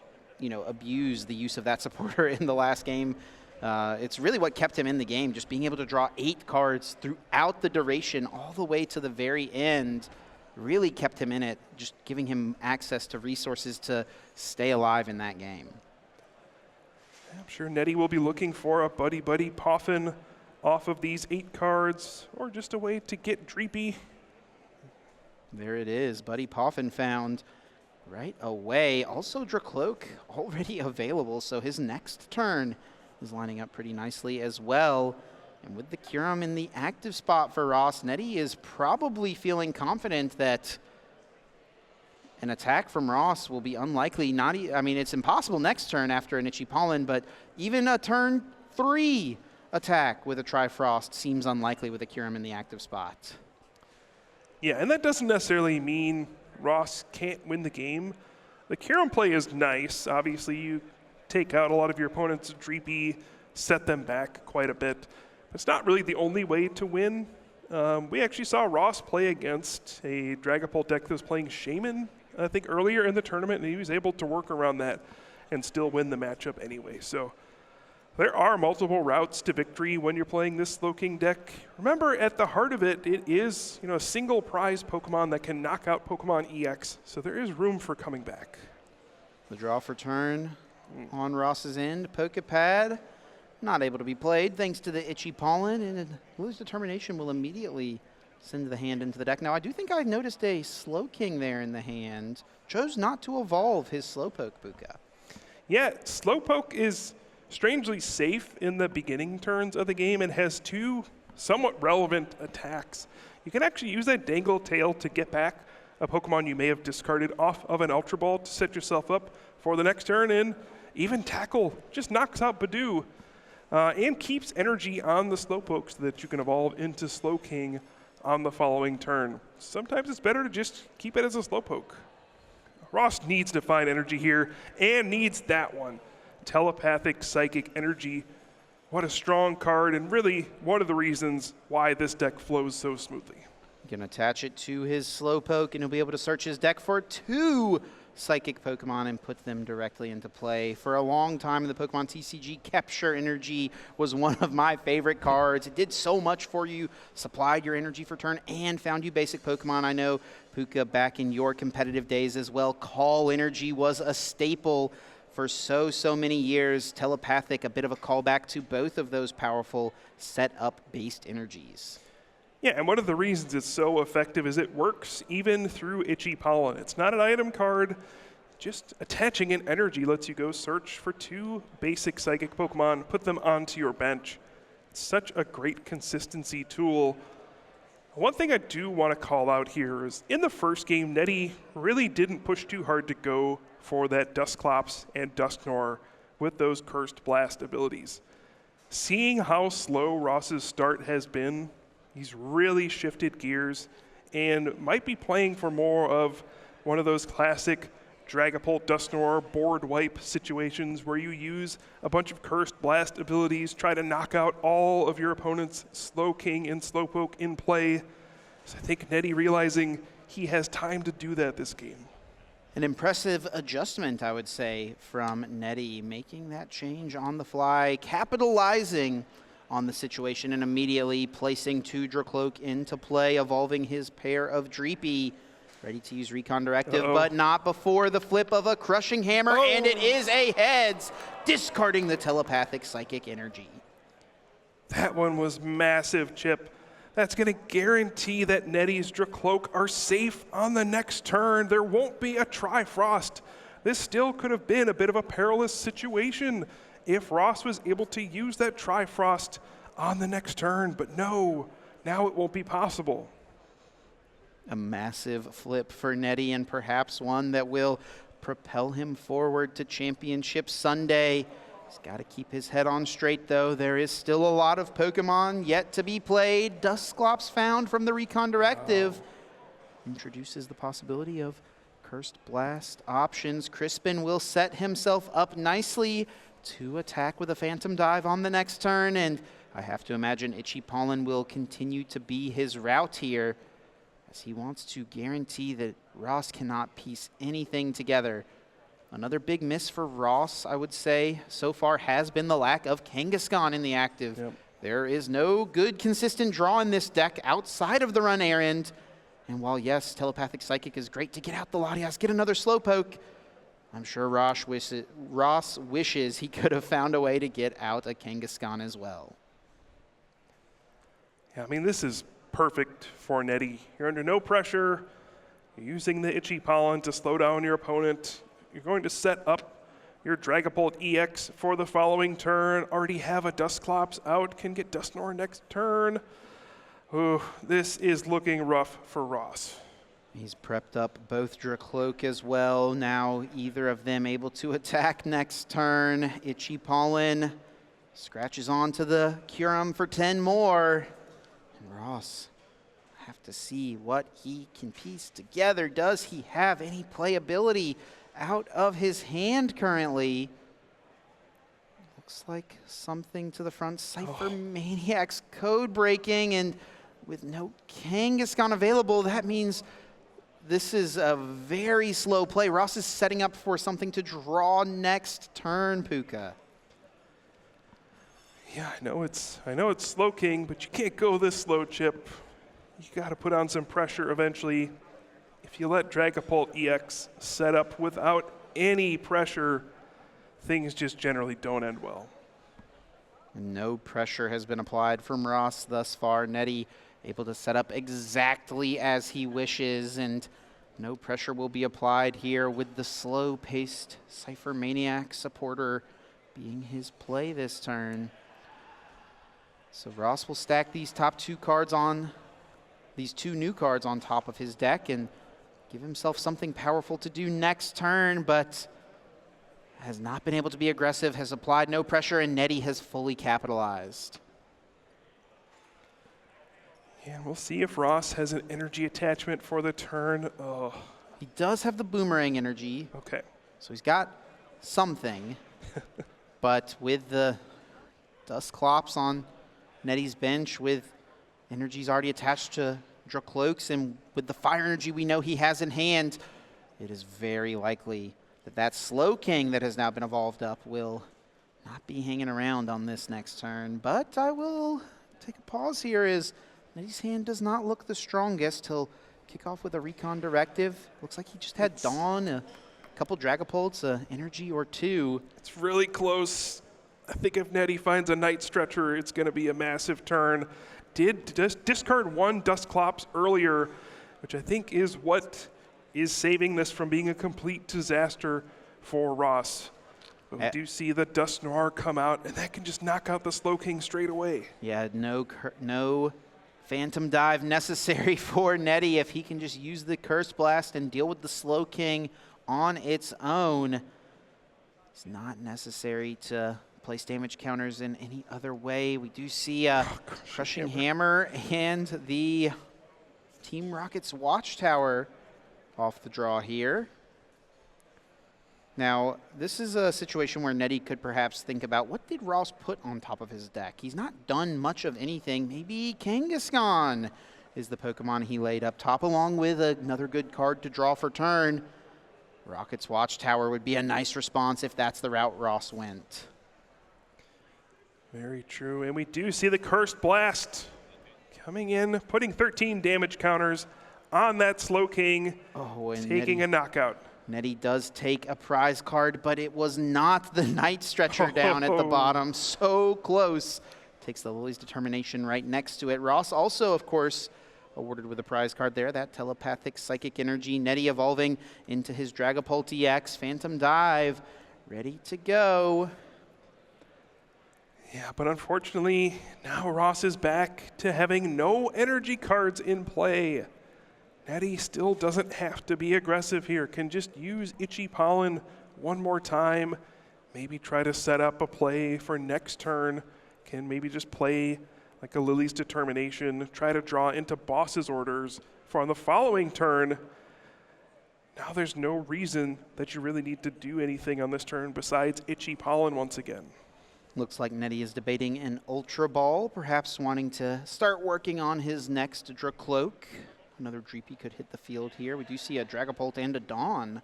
abuse the use of that supporter in the last game. It's really what kept him in the game, just being able to draw 8 cards throughout the duration all the way to the very end. Really kept him in it, just giving him access to resources to stay alive in that game. I'm sure Nettie will be looking for a Buddy Buddy Poffin off of these 8 cards, or just a way to get Dreepy. There it is, Buddy Poffin found right away. Also Dracloak already available, so his next turn is lining up pretty nicely as well. And with the Kyurem in the active spot for Ross, Nettie is probably feeling confident that an attack from Ross will be unlikely. I mean, it's impossible next turn after an Itchy Pollen, but even a turn 3 attack with a Trifrost seems unlikely with a Kyurem in the active spot. Yeah, and that doesn't necessarily mean Ross can't win the game. The Kyurem play is nice. Obviously, you take out a lot of your opponent's Dreepy, set them back quite a bit. It's not really the only way to win. We actually saw Ross play against a Dragapult deck that was playing Shaman, I think, earlier in the tournament, and he was able to work around that and still win the matchup anyway. So there are multiple routes to victory when you're playing this Slowking deck. Remember, at the heart of it, it is a single prize Pokemon that can knock out Pokemon EX, so there is room for coming back. The draw for turn on Ross's end. Pokepad not able to be played thanks to the Itchy Pollen, and Blue's Determination will immediately send the hand into the deck. Now, I do think I noticed a Slowking there in the hand. Chose not to evolve his Slowpoke, Buka. Yeah, Slowpoke is strangely safe in the beginning turns of the game and has 2 somewhat relevant attacks. You can actually use that Dangle Tail to get back a Pokemon you may have discarded off of an Ultra Ball to set yourself up for the next turn, and even Tackle just knocks out Badoo and keeps energy on the Slowpoke so that you can evolve into Slowking on the following turn. Sometimes it's better to just keep it as a Slowpoke. Ross needs to find energy here and needs that one. Telepathic Psychic Energy. What a strong card, and really one of the reasons why this deck flows so smoothly. You can attach it to his Slowpoke, and he'll be able to search his deck for 2 Psychic Pokemon and put them directly into play. For a long time in the Pokemon TCG, Capture Energy was one of my favorite cards. It did so much for you, supplied your energy for turn, and found you basic Pokemon. I know, Puka, back in your competitive days as well, Call Energy was a staple for so many years. Telepathic, a bit of a callback to both of those powerful set-up-based energies. Yeah, and one of the reasons it's so effective is it works even through Itchy Pollen. It's not an item card. Just attaching an energy lets you go search for 2 basic Psychic Pokemon, put them onto your bench. It's such a great consistency tool. One thing I do want to call out here is in the first game, Nettie really didn't push too hard to go for that Dusclops and Dusknoir with those Cursed Blast abilities. Seeing how slow Ross's start has been, he's really shifted gears and might be playing for more of one of those classic Dragapult Dusknoir board wipe situations where you use a bunch of Cursed Blast abilities, try to knock out all of your opponent's Slowking and Slowpoke in play. So I think Nettie realizing he has time to do that this game. An impressive adjustment, I would say, from Nettie, making that change on the fly, capitalizing on the situation and immediately placing 2 Dracloak into play, evolving his pair of Dreepy. Ready to use Recon Directive, but not before the flip of a Crushing Hammer, and it is a heads, discarding the Telepathic Psychic Energy. That one was massive, Chip. That's going to guarantee that Nettie's Dracloak are safe on the next turn. There won't be a Trifrost. This still could have been a bit of a perilous situation if Ross was able to use that Trifrost on the next turn, but no, now it won't be possible. A massive flip for Nettie, and perhaps one that will propel him forward to Championship Sunday. He's got to keep his head on straight, though. There is still a lot of Pokemon yet to be played. Dusclops found from the Recon Directive. Introduces the possibility of Cursed Blast options. Crispin will set himself up nicely to attack with a Phantom Dive on the next turn, and I have to imagine Itchy Pollen will continue to be his route here, as he wants to guarantee that Ross cannot piece anything together. Another big miss for Ross, I would say, so far has been the lack of Kangaskhan in the active. Yep. There is no good consistent draw in this deck outside of the run errand. And while, yes, Telepathic Psychic is great to get out the Latias, get another Slowpoke, I'm sure Ross wishes he could have found a way to get out a Kangaskhan as well. Yeah, I mean, this is perfect for Nettie. You're under no pressure. You're using the Itchy Pollen to slow down your opponent. You're going to set up your Dragapult EX for the following turn. Already have a Dusclops out. Can get Dusknoir next turn. Ooh, this is looking rough for Ross. He's prepped up both Dracloak as well. Now either of them able to attack next turn. Itchy Pollen scratches onto the Kyurem for 10 more. And Ross have to see what he can piece together. Does he have any playability out of his hand currently? Looks like something to the front. Cypher Maniac's code breaking, and with no Kangaskhan available, that means this is a very slow play. Ross is setting up for something to draw next turn, Puka. Yeah, I know it's slow king, but you can't go this slow, Chip. You got to put on some pressure eventually. If you let Dragapult EX set up without any pressure, things just generally don't end well. No pressure has been applied from Ross thus far. Nettie able to set up exactly as he wishes, and no pressure will be applied here with the slow-paced Cypher Maniac supporter being his play this turn. So Ross will stack these top two cards on, these two new cards on top of his deck and give himself something powerful to do next turn, but has not been able to be aggressive, has applied no pressure, and Nettie has fully capitalized. Yeah, we'll see if Ross has an energy attachment for the turn. He does have the boomerang energy. Okay. So he's got something, but with the Dusclops on Nettie's bench, with energies already attached to Dracloaks, and with the fire energy we know he has in hand, it is very likely that that Slow King that has now been evolved up will not be hanging around on this next turn. But I will take a pause here as Nettie's hand does not look the strongest. He'll kick off with a Recon Directive. Looks like he just had Dawn, a couple Dragapults, energy or two. It's really close. I think if Nettie finds a Night Stretcher, it's going to be a massive turn. Did discard one Dusclops earlier, which I think is what is saving this from being a complete disaster for Ross. But we do see the Dusknoir come out, and that can just knock out the Slow King straight away. Yeah, no Phantom Dive necessary for Nettie. If he can just use the Curse Blast and deal with the Slow King on its own, it's not necessary to place damage counters in any other way. We do see Crushing Hammer and the Team Rocket's Watchtower off the draw here. Now, this is a situation where Nettie could perhaps think about, what did Ross put on top of his deck? He's not done much of anything. Maybe Kangaskhan is the Pokemon he laid up top, along with another good card to draw for turn. Rocket's Watchtower would be a nice response if that's the route Ross went. Very true, and we do see the Cursed Blast coming in, putting 13 damage counters on that Slow King, taking a knockout. Nettie does take a prize card, but it was not the Night Stretcher down at the bottom. So close. Takes the Lily's Determination right next to it. Ross also, of course, awarded with a prize card there, that Telepathic Psychic Energy. Nettie evolving into his Dragapult EX. Phantom Dive, ready to go. Yeah, but unfortunately, now Ross is back to having no energy cards in play. Nettie still doesn't have to be aggressive here, can just use Itchy Pollen one more time, maybe try to set up a play for next turn, can maybe just play like a Lily's Determination, try to draw into Boss's Orders for on the following turn. Now there's no reason that you really need to do anything on this turn besides Itchy Pollen once again. Looks like Nettie is debating an Ultra Ball, perhaps wanting to start working on his next Dracloak. Another Dreepy could hit the field here. We do see a Dragapult and a Dawn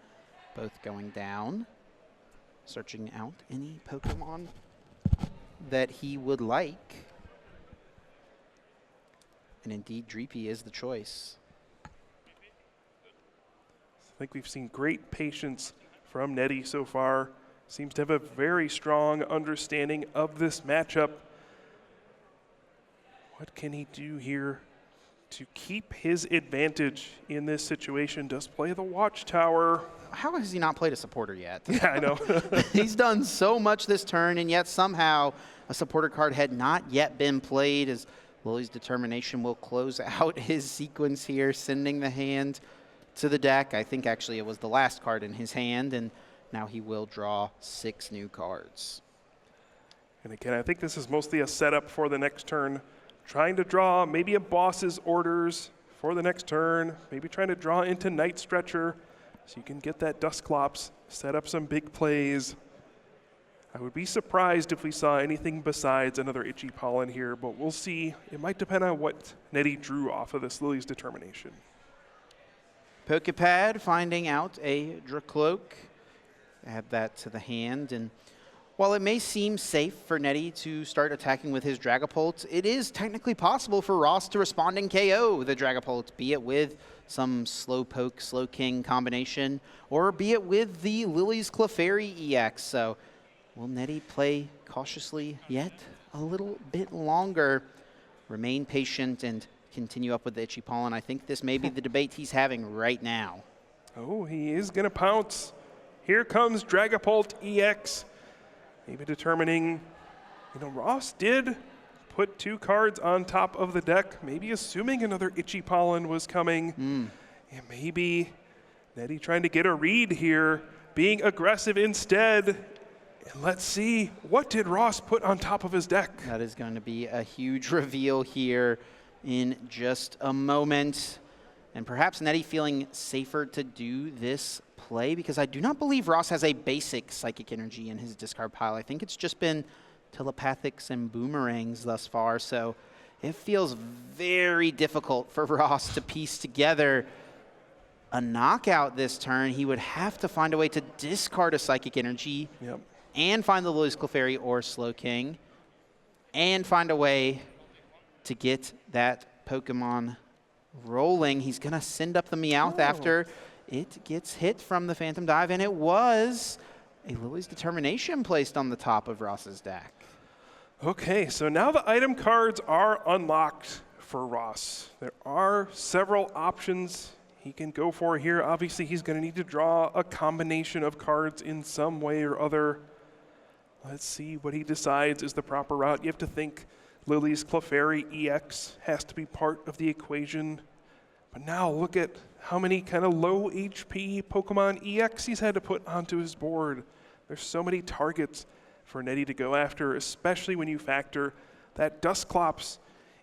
both going down. Searching out any Pokemon that he would like. And indeed, Dreepy is the choice. I think we've seen great patience from Nettie so far. Seems to have a very strong understanding of this matchup. What can he do here to keep his advantage in this situation? Does play the Watchtower. How has he not played a supporter yet? Yeah, I know. He's done so much this turn, and yet somehow a supporter card had not yet been played, as Lily's Determination will close out his sequence here, sending the hand to the deck. I think actually it was the last card in his hand, and now he will draw 6 new cards. And again, I think this is mostly a setup for the next turn. Trying to draw maybe a boss's orders for the next turn, maybe trying to draw into Night Stretcher so you can get that Dusclops, set up some big plays. I would be surprised if we saw anything besides another Itchy Pollen here, but we'll see. It might depend on what Nettie drew off of this Lily's Determination. Pokepad finding out a Dracloak. Add that to the hand, and while it may seem safe for Nettie to start attacking with his Dragapult, it is technically possible for Ross to respond and KO the Dragapult, be it with some Slowpoke, Slowking combination, or be it with the Lily's Clefairy EX. So will Nettie play cautiously yet a little bit longer, remain patient, and continue up with the Itchy Pollen? I think this may be the debate he's having right now. Oh, he is going to pounce. Here comes Dragapult EX. Maybe determining, Ross did put 2 cards on top of the deck, maybe assuming another Itchy Pollen was coming. And maybe Nettie trying to get a read here, being aggressive instead. And let's see, what did Ross put on top of his deck? That is going to be a huge reveal here in just a moment. And perhaps Nettie feeling safer to do this play, because I do not believe Ross has a basic Psychic Energy in his discard pile. I think it's just been Telepathics and Boomerangs thus far, so it feels very difficult for Ross to piece together a knockout this turn. He would have to find a way to discard a Psychic Energy and find the Lily's Clefairy or Slowking and find a way to get that Pokemon rolling. He's going to send up the Meowth after it gets hit from the Phantom Dive, and it was a Lily's Determination placed on the top of Ross's deck. Okay, so now the item cards are unlocked for Ross. There are several options he can go for here. Obviously, he's going to need to draw a combination of cards in some way or other. Let's see what he decides is the proper route. You have to think Lily's Clefairy EX has to be part of the equation. But now look at how many kind of low HP Pokemon EX he's had to put onto his board. There's so many targets for Nettie to go after, especially when you factor that Dusclops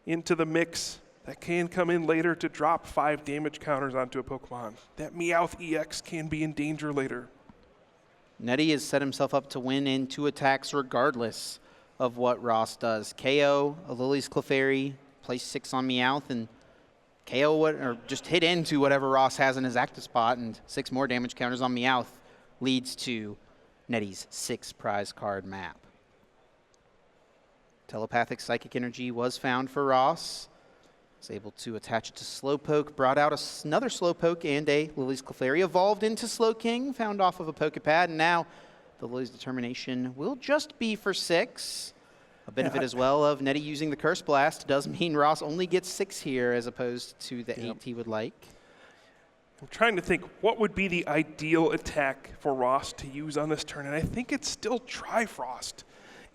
into the mix that can come in later to drop 5 damage counters onto a Pokemon. That Meowth EX can be in danger later. Nettie has set himself up to win in 2 attacks regardless of what Ross does. KO a Lily's Clefairy, place 6 on Meowth, and KO or just hit into whatever Ross has in his active spot, and 6 more damage counters on Meowth leads to Nettie's 6 prize card map. Telepathic Psychic Energy was found for Ross. Was able to attach it to Slowpoke, brought out another Slowpoke and a Lily's Clefairy, evolved into Slowking, found off of a Pokepad, and now the Lily's Determination will just be for 6. A benefit as well of Nettie using the Curse Blast does mean Ross only gets 6 here as opposed to the 8 he would like. I'm trying to think what would be the ideal attack for Ross to use on this turn, and I think it's still Trifrost.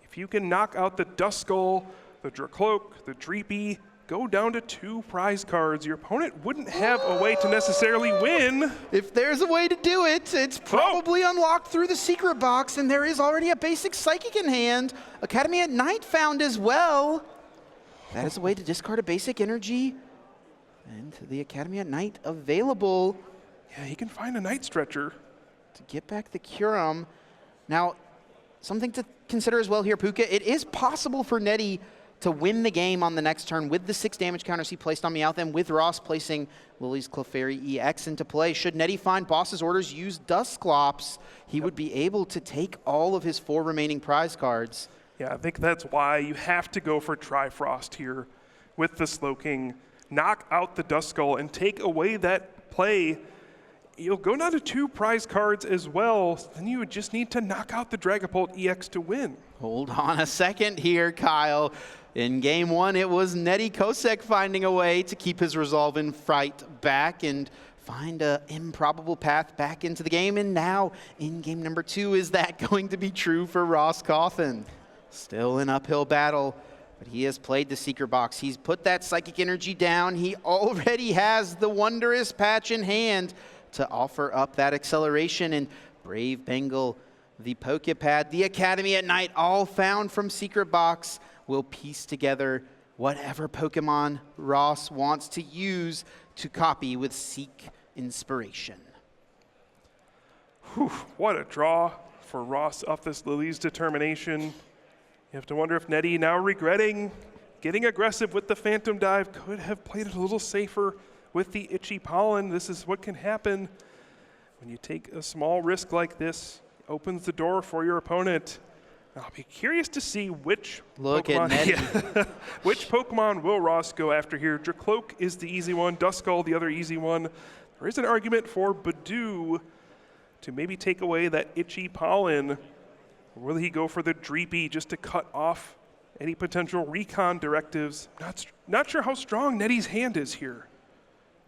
If you can knock out the Duskull, the Dracloak, the Dreepy, go down to 2 prize cards, your opponent wouldn't have a way to necessarily win. If there's a way to do it, it's probably unlocked through the secret box, and there is already a basic Psychic in hand. Academy at Night found as well. That is a way to discard a basic energy. And the Academy at Night available. Yeah, he can find a Night Stretcher. To get back the Kyurem. Now, something to consider as well here, Puka. It is possible for Nettie to win the game on the next turn with the 6 damage counters he placed on Meowth, and with Ross placing Lily's Clefairy EX into play. Should Nettie find boss's orders, use Dusclops, he would be able to take all of his 4 remaining prize cards. Yeah, I think that's why you have to go for Trifrost here with the Slowking. Knock out the Duskull and take away that play you'll go down to 2 prize cards as well. Then you would just need to knock out the Dragapult EX to win. Hold on a second here, Kyle. In game 1, it was Nettie Kosek finding a way to keep his resolve and fright back and find an improbable path back into the game. And now in game number 2, is that going to be true for Ross Coffin? Still an uphill battle, but he has played the Secret Box. He's put that Psychic Energy down. He already has the Wondrous Patch in hand to offer up that acceleration. And Brave Bengal, the Poképad, the Academy at Night, all found from Secret Box, will piece together whatever Pokemon Ross wants to use to copy with Seek Inspiration. Whew, what a draw for Ross off this Lily's Determination. You have to wonder if Nettie, now regretting getting aggressive with the Phantom Dive, could have played it a little safer with the Itchy Pollen. This is what can happen when you take a small risk like this. Opens the door for your opponent. I'll be curious to see which Pokemon, which Pokemon will Ross go after here. Dracloak is the easy one, Duskull the other easy one. There is an argument for Badoo to maybe take away that Itchy Pollen. Or will he go for the Dreepy just to cut off any potential recon directives? Not sure how strong Nettie's hand is here.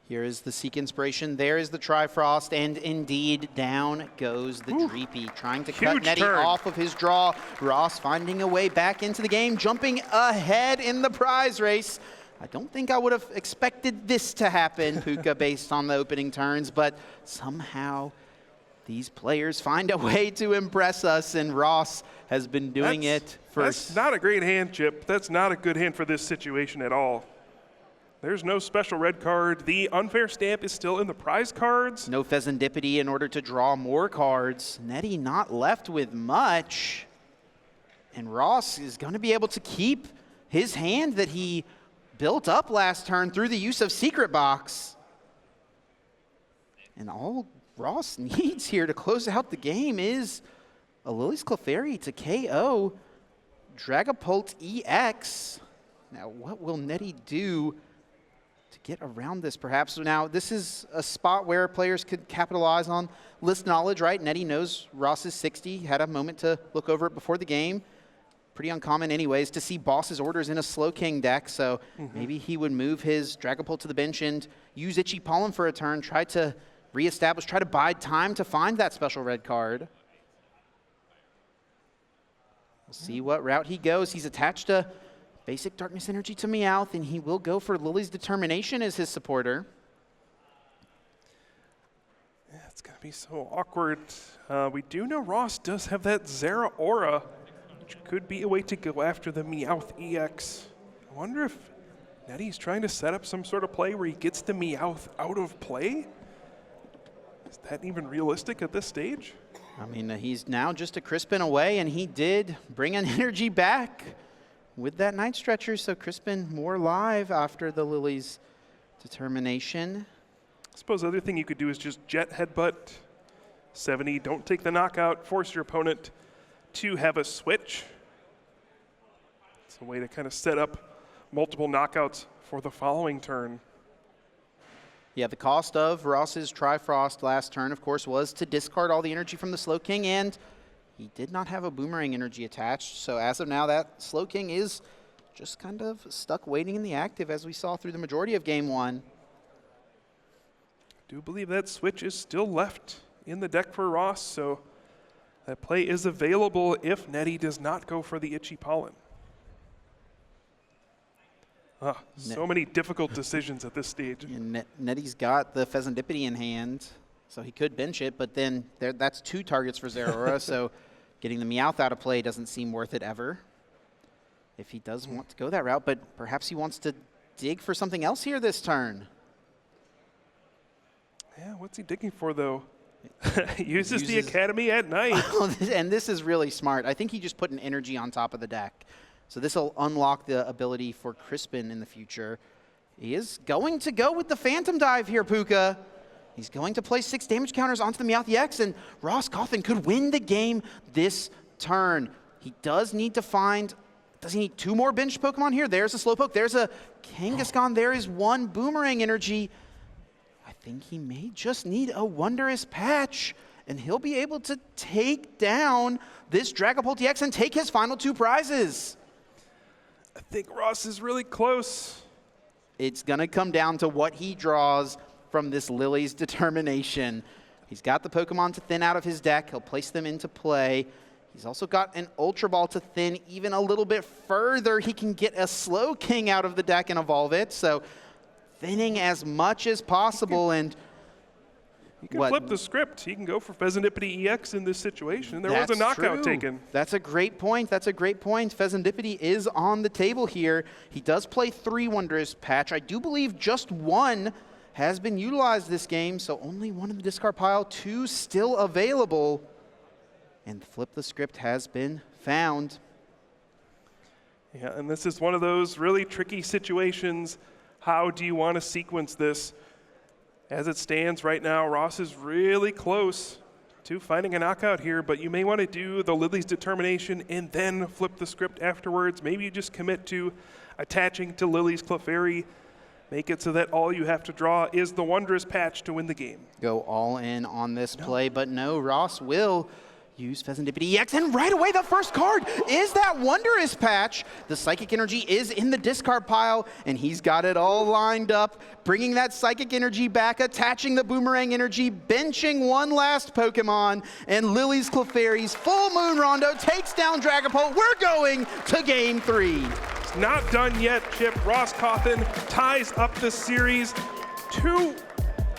Here is the Seek Inspiration, there is the Trifrost, and indeed down goes the Dreepy, trying to cut Nettie off of his draw. Ross finding a way back into the game, jumping ahead in the prize race. I don't think I would have expected this to happen, Puka, based on the opening turns, but somehow these players find a way to impress us, and Ross has been doing it for... That's not a great hand, Chip. That's not a good hand for this situation at all. There's no special red card. The unfair stamp is still in the prize cards. No Pheasantipity in order to draw more cards. Nettie not left with much. And Ross is going to be able to keep his hand that he built up last turn through the use of Secret Box. And all Ross needs here to close out the game is a Lily's Clefairy to KO Dragapult EX. Now, what will Nettie do to get around this, perhaps? Now, this is a spot where players could capitalize on list knowledge, right? Nettie knows Ross is 60, had a moment to look over it before the game. Pretty uncommon anyways to see Boss's Orders in a Slowking deck, so maybe he would move his Dragapult to the bench and use Itchy Pollen for a turn, try to reestablish, try to bide time to find that special red card. We'll see what route he goes. He's attached a basic Darkness Energy to Meowth, and he will go for Lily's Determination as his supporter. Yeah, it's going to be so awkward. We do know Ross does have that Zera Aura, which could be a way to go after the Meowth EX. I wonder if Nettie's trying to set up some sort of play where he gets the Meowth out of play? Is that even realistic at this stage? I mean, he's now just a Crispin away, and he did bring an energy back with that Night Stretcher, so Crispin more live after the Lily's Determination. I suppose the other thing you could do is just Jet Headbutt 70. Don't take the knockout. Force your opponent to have a switch. It's a way to kind of set up multiple knockouts for the following turn. Yeah, the cost of Ross's Trifrost last turn, of course, was to discard all the energy from the Slowking, and he did not have a Boomerang energy attached. So as of now, that Slowking is just kind of stuck waiting in the active, as we saw through the majority of Game 1. I do believe that switch is still left in the deck for Ross, so that play is available if Nettie does not go for the Itchy Pollen. So many difficult decisions at this stage. And Nettie's got the Pheasantipity in hand, so he could bench it, but then that's 2 targets for Zeraora, so getting the Meowth out of play doesn't seem worth it ever if he does want to go that route, but perhaps he wants to dig for something else here this turn. Yeah, what's he digging for, though? uses the Academy at Night. And this is really smart. I think he just put an energy on top of the deck. So this will unlock the ability for Crispin in the future. He is going to go with the Phantom Dive here, Puka. He's going to place 6 damage counters onto the Meowth EX, and Ross Coffin could win the game this turn. He does need to find, does he need 2 more benched Pokemon here? There's a Slowpoke, there's a Kangaskhan, there is 1 Boomerang energy. I think he may just need a Wondrous Patch, and he'll be able to take down this Dragapult EX and take his final 2 prizes. I think Ross is really close. It's going to come down to what he draws from this Lily's Determination. He's got the Pokemon to thin out of his deck. He'll place them into play. He's also got an Ultra Ball to thin even a little bit further. He can get a Slow King out of the deck and evolve it. So thinning as much as possible. And you can flip the script. He can go for Pheasantipity EX in this situation. There was a knockout taken. That's a great point. That's a great point. Pheasantipity is on the table here. He does play 3 Wondrous Patch. I do believe just 1 has been utilized this game, so only 1 in the discard pile, 2 still available. And flip the script has been found. Yeah, and this is one of those really tricky situations. How do you want to sequence this? As it stands right now, Ross is really close to finding a knockout here, but you may want to do the Lily's Determination and then flip the script afterwards. Maybe you just commit to attaching to Lily's Clefairy. Make it so that all you have to draw is the Wondrous Patch to win the game. Go all in on this play, but no, Ross will use Pheasantipity EX, and right away the first card is that Wondrous Patch. The Psychic Energy is in the discard pile, and he's got it all lined up, bringing that Psychic Energy back, attaching the Boomerang Energy, benching 1 last Pokemon, and Lily's Clefairy's Full Moon Rondo takes down Dragapult. We're going to Game 3. It's not done yet, Chip. Ross Cawthon ties up the series. 2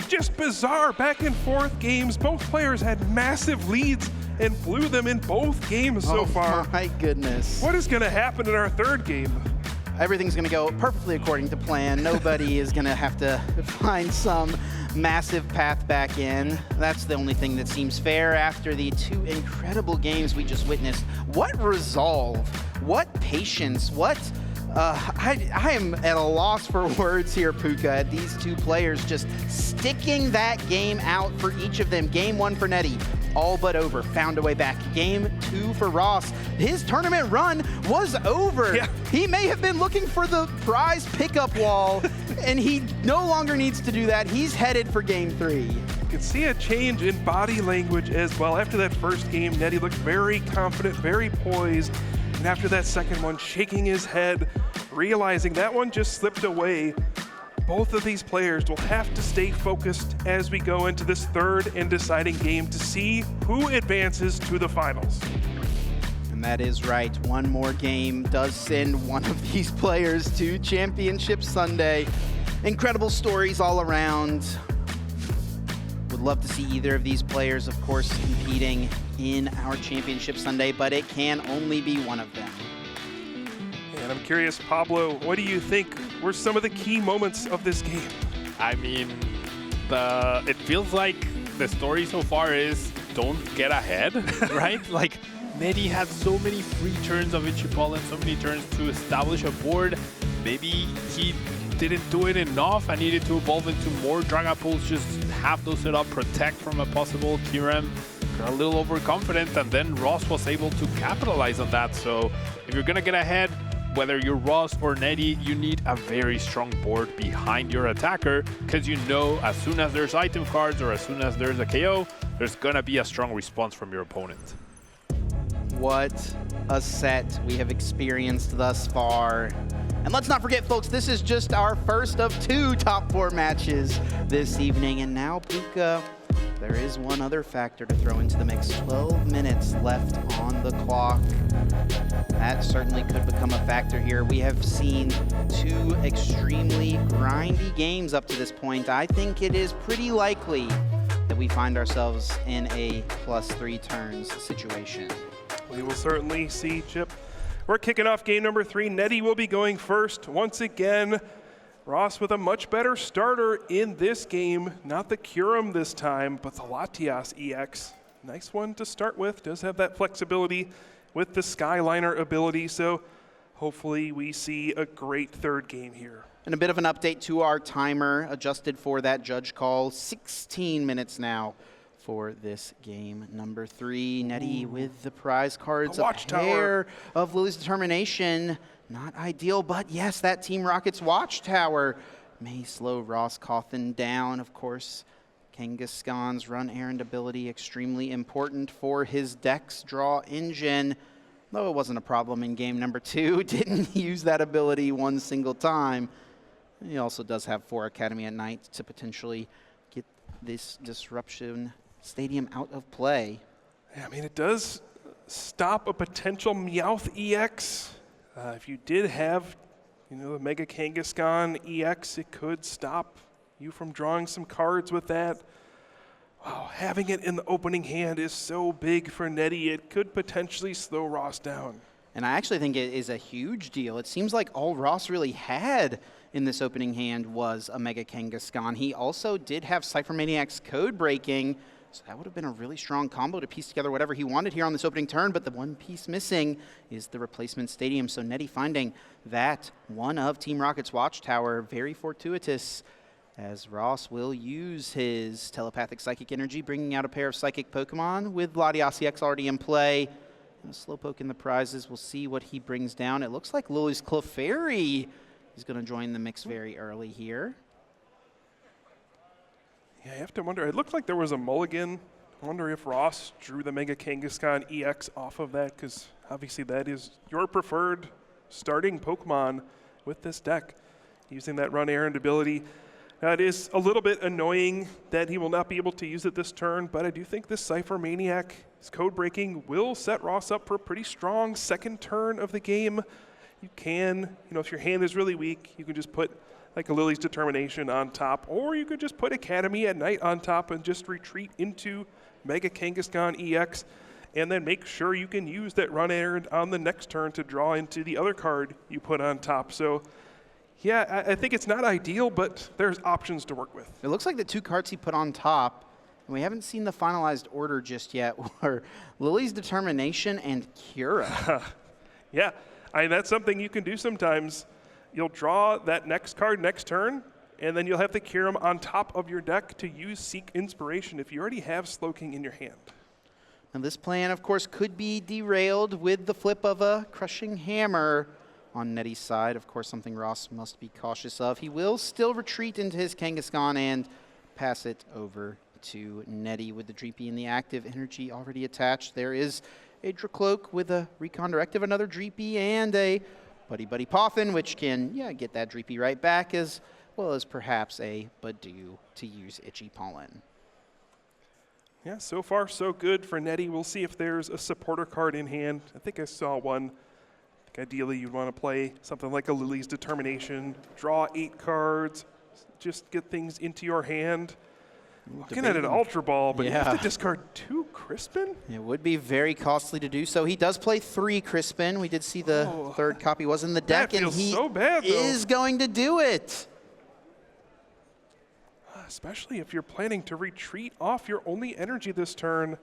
just bizarre back and forth games. Both players had massive leads and blew them in both games so far. Oh my goodness. What is going to happen in our 3rd game? Everything's going to go perfectly according to plan. Nobody is going to have to find some massive path back in. That's the only thing that seems fair after the 2 incredible games we just witnessed. What resolve, what patience, what... I am at a loss for words here, Puka. These 2 players just sticking that game out for each of them. Game 1 for Nettie, all but over, found a way back. Game 2 for Ross. His tournament run was over. Yeah. He may have been looking for the prize pickup wall, and he no longer needs to do that. He's headed for Game 3. You can see a change in body language as well. After that first game, Nettie looked very confident, very poised. And after that second one, shaking his head, realizing that one just slipped away. Both of these players will have to stay focused as we go into this 3rd and deciding game to see who advances to the finals. And that is right. 1 more game does send one of these players to Championship Sunday. Incredible stories all around. Would love to see either of these players, of course, competing in our Championship Sunday, but it can only be one of them. And I'm curious, Pablo, what do you think were some of the key moments of this game? I mean, it feels like the story so far is don't get ahead, right? Like, Nettie had so many free turns of Ichipollen, so many turns to establish a board. Maybe he didn't do it enough. I needed to evolve into more Dragapults, just have those set up, protect from a possible Kyurem. Got a little overconfident, and then Ross was able to capitalize on that. So if you're gonna get ahead, whether you're Ross or Nettie, you need a very strong board behind your attacker, because you know as soon as there's item cards or as soon as there's a KO, there's gonna be a strong response from your opponent. What a set we have experienced thus far. And let's not forget, folks, this is just our first of 2 top 4 matches this evening. And now, Puka, there is one other factor to throw into the mix. 12 minutes left on the clock. That certainly could become a factor here. We have seen 2 extremely grindy games up to this point. I think it is pretty likely that we find ourselves in a +3 turns situation. We will certainly see, Chip. We're kicking off game number 3. Nettie will be going first. Once again, Ross with a much better starter in this game. Not the Kyurem this time, but the Latias EX. Nice one to start with. Does have that flexibility with the Skyliner ability, so hopefully we see a great 3rd game here. And a bit of an update to our timer, adjusted for that judge call. 16 minutes now for this game number 3. Nettie with the prize cards, a pair of Lily's Determination. Not ideal, but yes, that Team Rocket's Watchtower. may slow Ross Cawthon down. Of course, Kangaskhan's run errand ability extremely important for his deck's draw engine. Though it wasn't a problem in game number 2, didn't use that ability one single time. He also does have 4 Academy at Night to potentially get this Disruption Stadium out of play. Yeah, I mean, it does stop a potential Meowth EX. If you did have, the Mega Kangaskhan EX, it could stop you from drawing some cards with that. Wow, having it in the opening hand is so big for Nettie. It could potentially slow Ross down. And I actually think it is a huge deal. It seems like all Ross really had in this opening hand was a Mega Kangaskhan. He also did have Cypher Maniac's code breaking, so that would have been a really strong combo to piece together whatever he wanted here on this opening turn, but the one piece missing is the replacement stadium. So Nettie finding that one of Team Rocket's Watchtower, very fortuitous, as Ross will use his Telepathic Psychic Energy, bringing out a pair of Psychic Pokemon with Latias EX already in play. And a Slowpoke in the prizes. We'll see what he brings down. It looks like Lily's Clefairy is going to join the mix very early here. Yeah, I have to wonder. It looked like there was a mulligan. I wonder if Ross drew the Mega Kangaskhan EX off of that, because obviously that is your preferred starting Pokemon with this deck, using that run errand ability. Now, it is a little bit annoying that he will not be able to use it this turn, but I do think this Cypher Maniac's code breaking will set Ross up for a pretty strong second turn of the game. You can, if your hand is really weak, you can just put like a Lily's Determination on top, or you could just put Academy at Night on top and just retreat into Mega Kangaskhan EX, and then make sure you can use that run errand on the next turn to draw into the other card you put on top. So yeah, I think it's not ideal, but there's options to work with. It looks like the 2 cards he put on top, and we haven't seen the finalized order just yet, were Lily's Determination and Cura. Yeah, that's something you can do sometimes. You'll draw that next card next turn, and then you'll have the Kyurem on top of your deck to use Seek Inspiration if you already have Slowking in your hand. And this plan, of course, could be derailed with the flip of a Crushing Hammer on Nettie's side. Of course, something Ross must be cautious of. He will still retreat into his Kangaskhan and pass it over to Nettie with the Dreepy and the active energy already attached. There is a Dracloak with a Recon Directive, another Dreepy, and a Buddy Poffin, which can get that Dreepy right back, as well as perhaps a Badoo to use Itchy Pollen. Yeah, so far so good for Nettie. We'll see if there's a supporter card in hand. I think I saw one. Ideally, you'd want to play something like a Lily's Determination, draw 8 cards, just get things into your hand. Looking at an Ultra Ball, but you have to discard 2 Crispin? It would be very costly to do so. He does play 3 Crispin. We did see the third copy was in the deck, and he so bad, is going to do it. Especially if you're planning to retreat off your only energy this turn.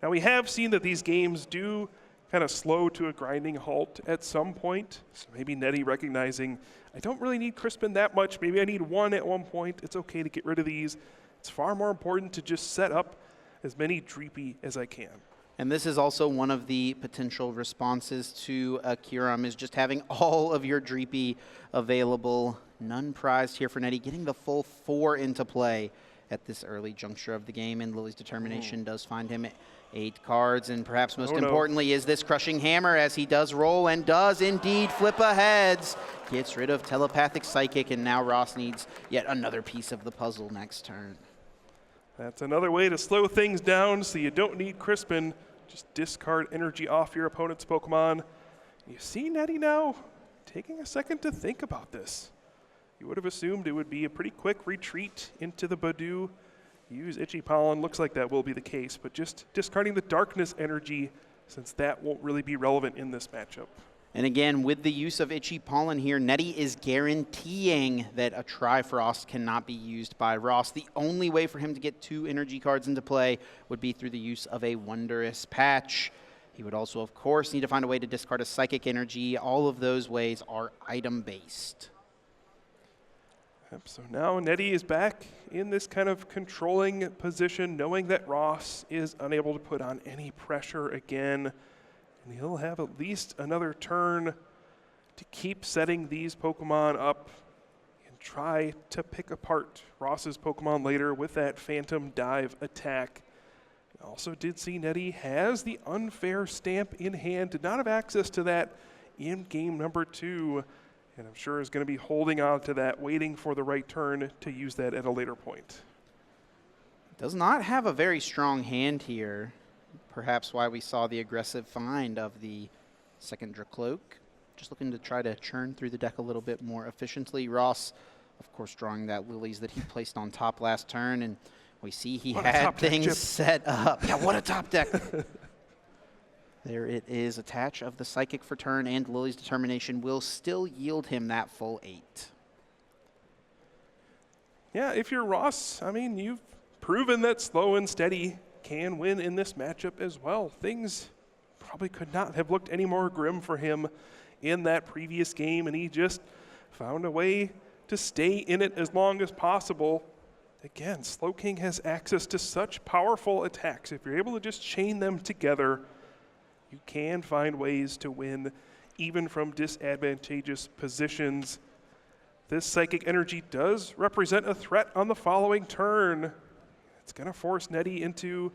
Now, we have seen that these games do kind of slow to a grinding halt at some point. So maybe Nettie recognizing, I don't really need Crispin that much. Maybe I need 1 at one point. It's okay to get rid of these. It's far more important to just set up as many Dreepy as I can. And this is also one of the potential responses to a Kyurem, is just having all of your Dreepy available. None prized here for Nettie, getting the full 4 into play at this early juncture of the game. And Lily's Determination does find him 8 cards, and perhaps most importantly is this Crushing Hammer, as he does roll and does indeed flip aheads. Gets rid of Telepathic Psychic, and now Ross needs yet another piece of the puzzle next turn. That's another way to slow things down so you don't need Crispin. Just discard energy off your opponent's Pokemon. You see Nettie now taking a second to think about this. You would have assumed it would be a pretty quick retreat into the Badoo. Use Itchy Pollen. Looks like that will be the case, but just discarding the Darkness energy, since that won't really be relevant in this matchup. And again, with the use of Itchy Pollen here, Nettie is guaranteeing that a Trifrost cannot be used by Ross. The only way for him to get 2 energy cards into play would be through the use of a Wondrous Patch. He would also, of course, need to find a way to discard a Psychic Energy. All of those ways are item-based. Yep, so now Nettie is back in this kind of controlling position, knowing that Ross is unable to put on any pressure again. And he'll have at least another turn to keep setting these Pokemon up and try to pick apart Ross's Pokemon later with that Phantom Dive attack. Also did see Nettie has the unfair stamp in hand, did not have access to that in game number 2, and I'm sure is going to be holding on to that, waiting for the right turn to use that at a later point. Does not have a very strong hand here. Perhaps why we saw the aggressive find of the second Dracloak. Just looking to try to churn through the deck a little bit more efficiently. Ross, of course, drawing that Lilies that he placed on top last turn, and we see he had things set up. Yeah, what a top deck. There it is. Attach of the Psychic for turn, and Lily's Determination will still yield him that full 8. Yeah, if you're Ross, I mean, you've proven that slow and steady can win in this matchup as well. Things probably could not have looked any more grim for him in that previous game, and he just found a way to stay in it as long as possible. Again, Slowking has access to such powerful attacks. If you're able to just chain them together, you can find ways to win even from disadvantageous positions. This Psychic Energy does represent a threat on the following turn. It's going to force Nettie into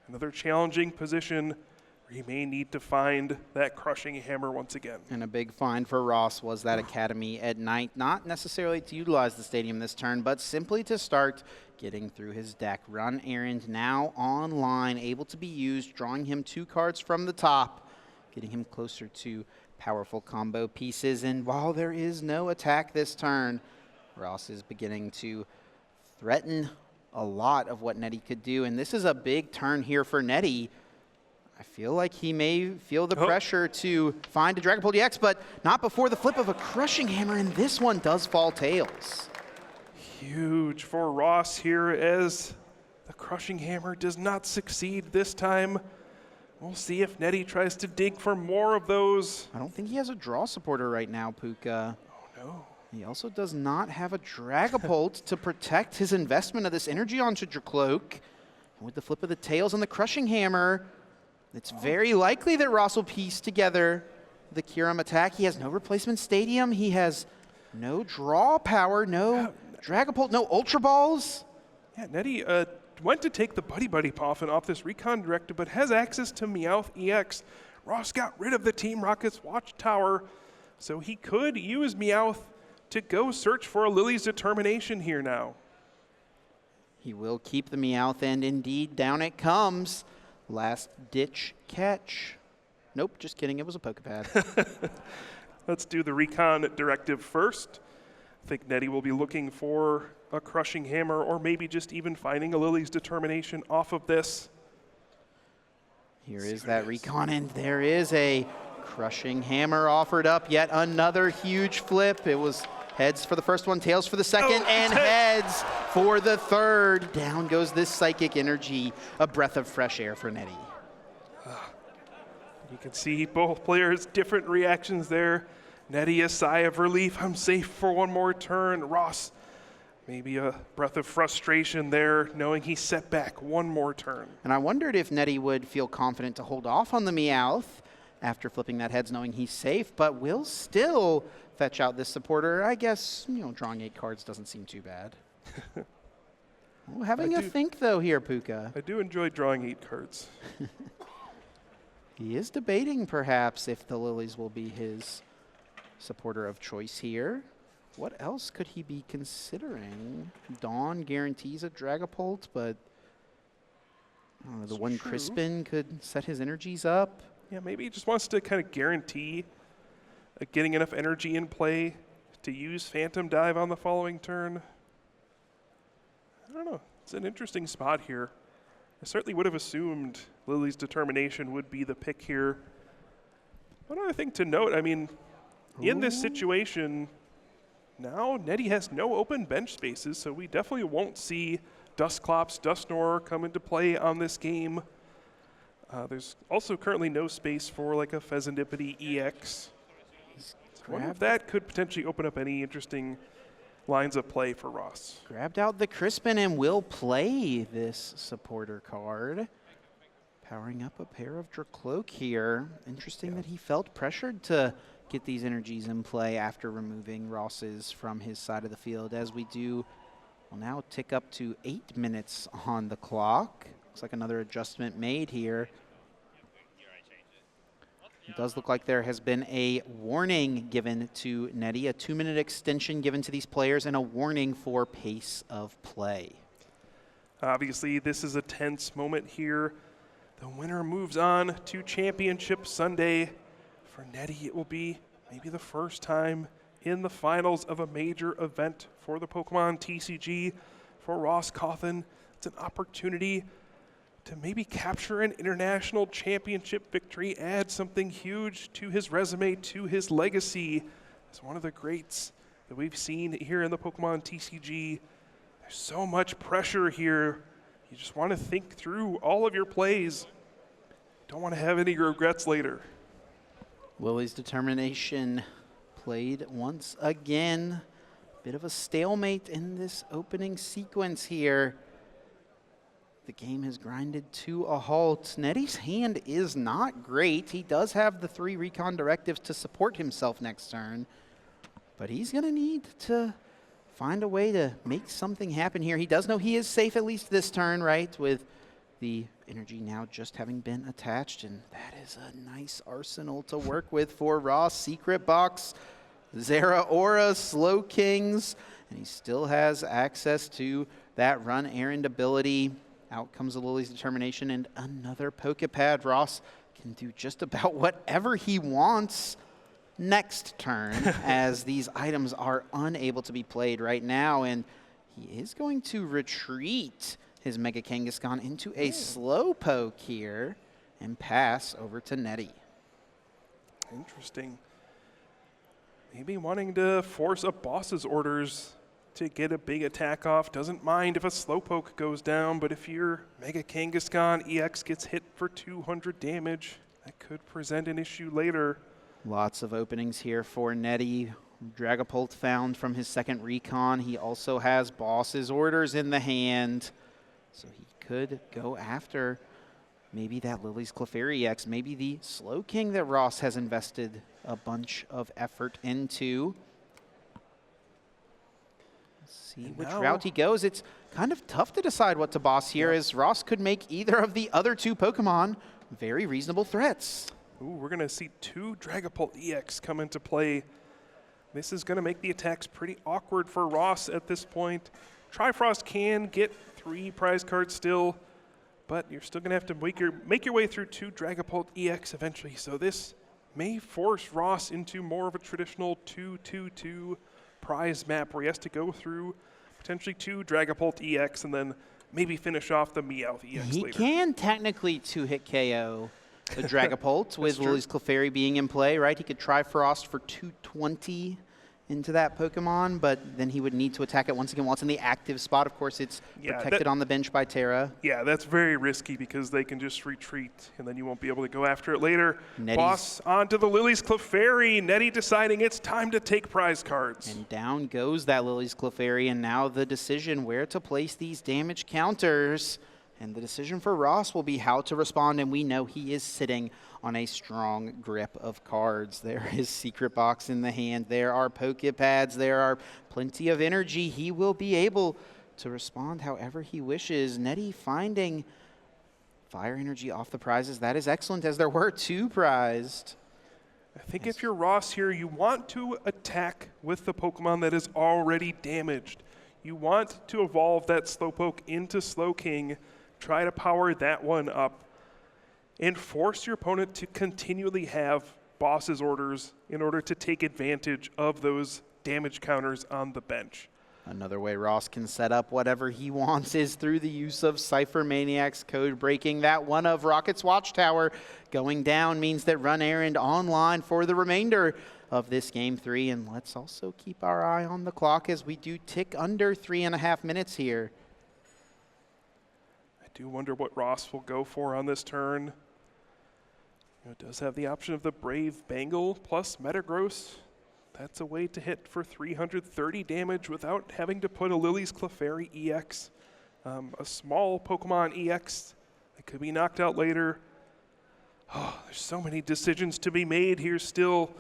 another challenging position where he may need to find that Crushing Hammer once again. And a big find for Ross was that Academy at night, not necessarily to utilize the stadium this turn, but simply to start getting through his deck. Run Errand now online, able to be used, drawing him 2 cards from the top, getting him closer to powerful combo pieces. And while there is no attack this turn, Ross is beginning to threaten a lot of what Nettie could do. And this is a big turn here for Nettie. I feel like he may feel the pressure to find a Dragapult EX, but not before the flip of a Crushing Hammer, and this one does fall tails. Huge for Ross here as the Crushing Hammer does not succeed this time. We'll see if Nettie tries to dig for more of those. I don't think he has a draw supporter right now, Puka. Oh, no. He also does not have a Dragapult to protect his investment of this energy onto Dracloak. And with the flip of the tails and the Crushing Hammer, it's very likely that Ross will piece together the Kyurem attack. He has no replacement stadium. He has no draw power, no Dragapult, no Ultra Balls. Yeah, Nettie went to take the Buddy Buddy Poffin off this Recon Directive, but has access to Meowth EX. Ross got rid of the Team Rocket's Watchtower, so he could use Meowth to go search for a Lily's Determination here now. He will keep the Meowth, and indeed, down it comes. Last ditch catch. Nope, just kidding. It was a Pokepad. Let's do the Recon Directive first. I think Nettie will be looking for a Crushing Hammer, or maybe just even finding a Lily's Determination off of this. Here is that Recon, and there is a Crushing Hammer offered up. Yet another huge flip. It was heads for the first one, tails for the second, and heads for the third. Down goes this Psychic Energy, a breath of fresh air for Nettie. You can see both players' different reactions there. Nettie, a sigh of relief. I'm safe for one more turn. Ross, maybe a breath of frustration there, knowing he set back one more turn. And I wondered if Nettie would feel confident to hold off on the Meowth after flipping that heads, knowing he's safe, but will still fetch out this supporter. I guess, drawing 8 cards doesn't seem too bad. Well, having a think, though, here, Puka. I do enjoy drawing 8 cards. He is debating, perhaps, if the Lilies will be his supporter of choice here. What else could he be considering? Dawn guarantees a Dragapult, but I don't know, the one Crispin could set his energies up. Yeah, maybe he just wants to kind of guarantee getting enough energy in play to use Phantom Dive on the following turn. I don't know. It's an interesting spot here. I certainly would have assumed Lily's Determination would be the pick here. One other thing to note, I mean, in this situation, now Nettie has no open bench spaces, so we definitely won't see Dusclops, Dusknoir come into play on this game. There's also currently no space for like a Pheasantipede EX. I wonder if that could potentially open up any interesting lines of play for Ross. Grabbed out the Crispin and will play this supporter card. Powering up a pair of Dracloak here. Interesting that he felt pressured to get these energies in play after removing Ross's from his side of the field, as we do. We'll now tick up to 8 minutes on the clock. Looks like another adjustment made here. It does look like there has been a warning given to Nettie, a 2-minute extension given to these players, and a warning for pace of play. Obviously, this is a tense moment here. The winner moves on to Championship Sunday. For Nettie, it will be maybe the first time in the finals of a major event for the Pokemon TCG. For Ross Cawthon, it's an opportunity to maybe capture an international championship victory, add something huge to his resume, to his legacy as one of the greats that we've seen here in the Pokemon TCG. There's so much pressure here. You just want to think through all of your plays. Don't want to have any regrets later. Willie's determination played once again. Bit of a stalemate in this opening sequence here. The game has grinded to a halt. Nettie's hand is not great. He does have the 3 recon directives to support himself next turn, but he's going to need to find a way to make something happen here. He does know he is safe at least this turn, right, with the energy now just having been attached, and that is a nice arsenal to work with for Ross. Secret Box, Zeraora, Slow Kings, and he still has access to that run errand ability. Out comes a Lily's Determination and another Pokepad. Ross can do just about whatever he wants next turn as these items are unable to be played right now. And he is going to retreat his Mega Kangaskhan into a Slowpoke here and pass over to Nettie. Interesting. Maybe wanting to force a boss's orders to get a big attack off. Doesn't mind if a Slowpoke goes down, but if your Mega Kangaskhan EX gets hit for 200 damage, that could present an issue later. Lots of openings here for Nettie. Dragapult found from his second recon. He also has boss's orders in the hand, so he could go after maybe that Lily's Clefairy EX, maybe the Slow King that Ross has invested a bunch of effort into. See which route he goes. It's kind of tough to decide what to boss here, as Ross could make either of the other 2 Pokemon very reasonable threats. Ooh, we're going to see 2 Dragapult EX come into play. This is going to make the attacks pretty awkward for Ross at this point. Trifrost can get 3 prize cards still, but you're still going to have to make your way through 2 Dragapult EX eventually. So this may force Ross into more of a traditional 2-2-2 prize map where he has to go through potentially 2 Dragapult EX and then maybe finish off the Meowth EX he later. Can technically 2-hit KO the Dragapult with Lily's Clefairy being in play, right? He could Trifrost for 220 into that Pokemon, but then he would need to attack it once again while it's in the active spot. Of course, it's protected on the bench by Terra. Yeah, that's very risky because they can just retreat, and then you won't be able to go after it later. Boss onto the Lily's Clefairy. Nettie deciding it's time to take prize cards. And down goes that Lily's Clefairy, and now the decision where to place these damage counters. And the decision for Ross will be how to respond, and we know he is sitting on a strong grip of cards. There is Secret Box in the hand. There are Pokepads. There are plenty of energy. He will be able to respond however he wishes. Nettie finding Fire Energy off the prizes. That is excellent, as there were 2 prized. I think if you're Ross here, you want to attack with the Pokemon that is already damaged. You want to evolve that Slowpoke into Slowking. Try to power that one up and force your opponent to continually have boss's orders in order to take advantage of those damage counters on the bench. Another way Ross can set up whatever he wants is through the use of Cypher Maniac's code breaking. That one of Rocket's Watchtower going down means that Run Errand online for the remainder of this Game 3. And let's also keep our eye on the clock as we do tick under 3.5 minutes here. I do wonder what Ross will go for on this turn. It does have the option of the Brave Bangle plus Metagross. That's a way to hit for 330 damage without having to put a Lily's Clefairy EX. A small Pokemon EX that could be knocked out later. Oh, there's so many decisions to be made here still.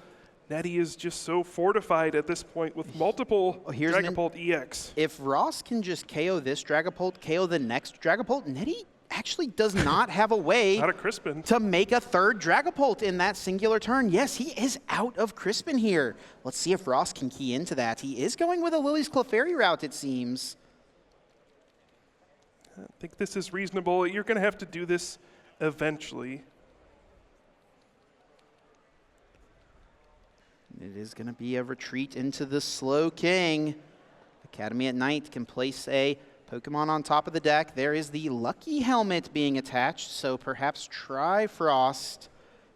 Nettie is just so fortified at this point with multiple Dragapult EX. If Ross can just KO this Dragapult, KO the next Dragapult, Nettie actually does not have a way Out of Crispin. to make a third Dragapult in that singular turn. Yes, he is out of Crispin here. Let's see if Ross can key into that. He is going with a Lily's Clefairy route, it seems. I think this is reasonable. You're going to have to do this eventually. It is going to be a retreat into the Slow King. Academy at Night can place a Pokemon on top of the deck. There is the Lucky Helmet being attached, so perhaps Trifrost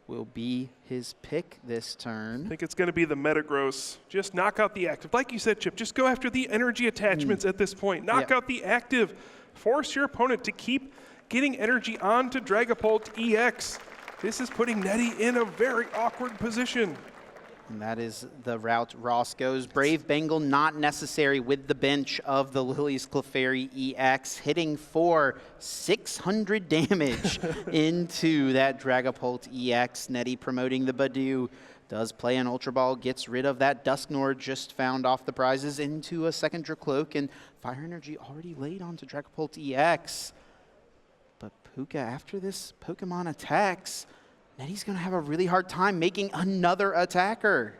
will be his pick this turn. I think it's going to be the Metagross. Just knock out the active. Like you said, Chip, just go after the energy attachments at this point. Knock out the active. Force your opponent to keep getting energy onto Dragapult EX. This is putting Nettie in a very awkward position. And that is the route Ross goes. Brave Bengal not necessary with the bench of the Lily's Clefairy EX, hitting for 600 damage into that Dragapult EX. Nettie promoting the Badoo. Does play an Ultra Ball, gets rid of that Dusknoir just found off the prizes into a second Dracloak, and Fire Energy already laid onto Dragapult EX. But Puka, after this Pokemon attacks, Nettie's going to have a really hard time making another attacker.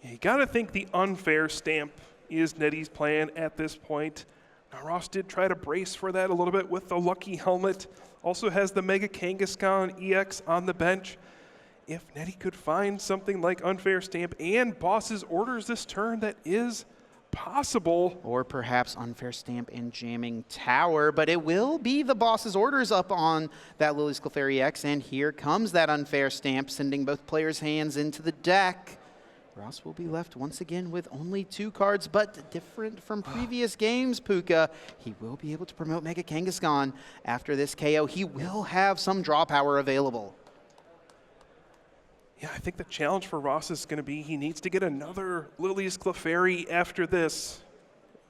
Yeah, you got to think the unfair stamp is Nettie's plan at this point. Now, Ross did try to brace for that a little bit with the Lucky Helmet. Also has the Mega Kangaskhan EX on the bench. If Nettie could find something like unfair stamp and boss's orders this turn, that is possible. Or perhaps unfair stamp and jamming tower, but it will be the boss's orders up on that Lily's Clefairy X, and here comes that unfair stamp, sending both players' hands into the deck. Ross will be left once again with only 2 cards, but different from previous games, Puka. He will be able to promote Mega Kangaskhan after this KO. He will have some draw power available. Yeah, I think the challenge for Ross is going to be he needs to get another Lily's Clefairy after this.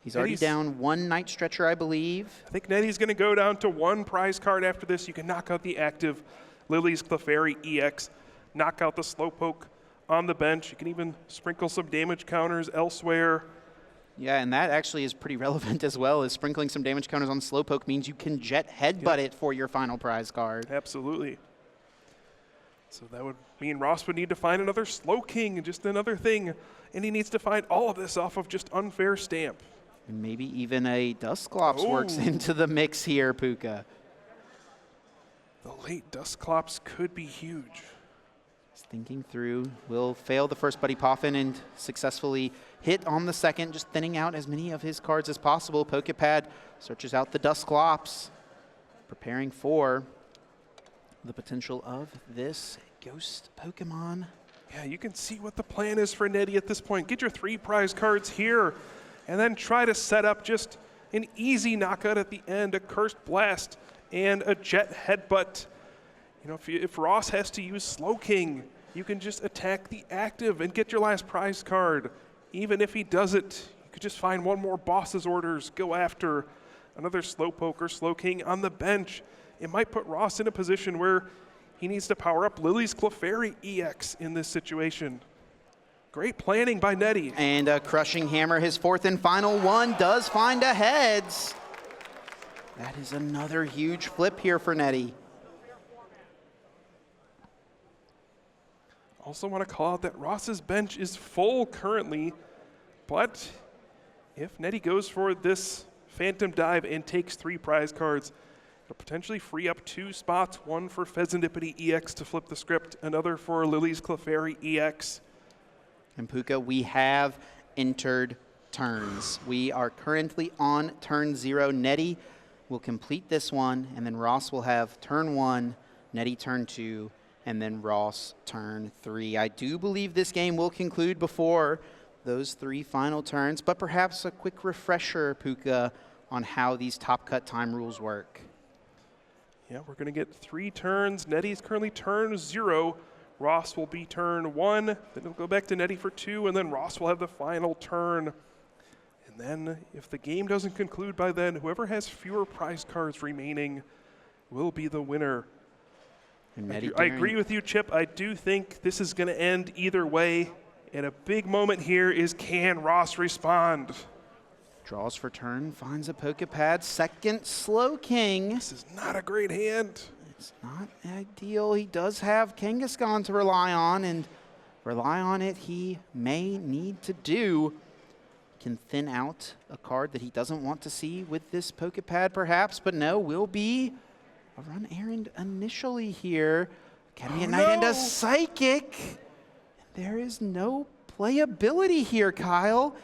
He's already down 1 Night Stretcher, I believe. I think Nettie's going to go down to 1 prize card after this. You can knock out the active Lily's Clefairy EX, knock out the Slowpoke on the bench. You can even sprinkle some damage counters elsewhere. Yeah, and that actually is pretty relevant as well, as sprinkling some damage counters on Slowpoke means you can Jet Headbutt it for your final prize card. Absolutely. So that would mean Ross would need to find another Slow King, just another thing. And he needs to find all of this off of just unfair stamp. And maybe even a Dusclops works into the mix here, Puka. The late Dusclops could be huge. Just thinking through, will fail the first Buddy Poffin and successfully hit on the second, just thinning out as many of his cards as possible. Pokepad searches out the Dusclops, preparing for the potential of this ghost Pokemon. Yeah, you can see what the plan is for Nettie at this point. Get your 3 prize cards here, and then try to set up just an easy knockout at the end, a Cursed Blast and a Jet Headbutt. You know, if Ross has to use Slow King, you can just attack the active and get your last prize card. Even if he does it, you could just find 1 more boss's orders, go after another Slowpoke or Slow King on the bench. It might put Ross in a position where he needs to power up Lily's Clefairy EX in this situation. Great planning by Nettie. And a Crushing Hammer, his 4th and final one, does find a heads. That is another huge flip here for Nettie. Also want to call out that Ross's bench is full currently, but if Nettie goes for this Phantom Dive and takes 3 prize cards, it'll potentially free up 2 spots, 1 for Pheasantipity EX to flip the script, another for Lily's Clefairy EX. And Puka, we have entered turns. We are currently on turn 0. Nettie will complete this one, and then Ross will have turn 1, Nettie turn 2, and then Ross turn 3. I do believe this game will conclude before those 3 final turns, but perhaps a quick refresher, Puka, on how these top cut time rules work. Yeah, we're going to get 3 turns. Nettie's currently turn 0. Ross will be turn 1. Then it'll go back to Nettie for 2, and then Ross will have the final turn. And then if the game doesn't conclude by then, whoever has fewer prize cards remaining will be the winner. And I agree with you, Chip. I do think this is going to end either way. And a big moment here is, can Ross respond? Draws for turn, finds a Pokepad, second Slowking. This is not a great hand. It's not ideal. He does have Kangaskhan to rely on, and rely on it he may need to do. Can thin out a card that he doesn't want to see with this Pokepad perhaps, but no, will be a run errand initially here. Academy at Night and a Psychic. There is no playability here, Kyle.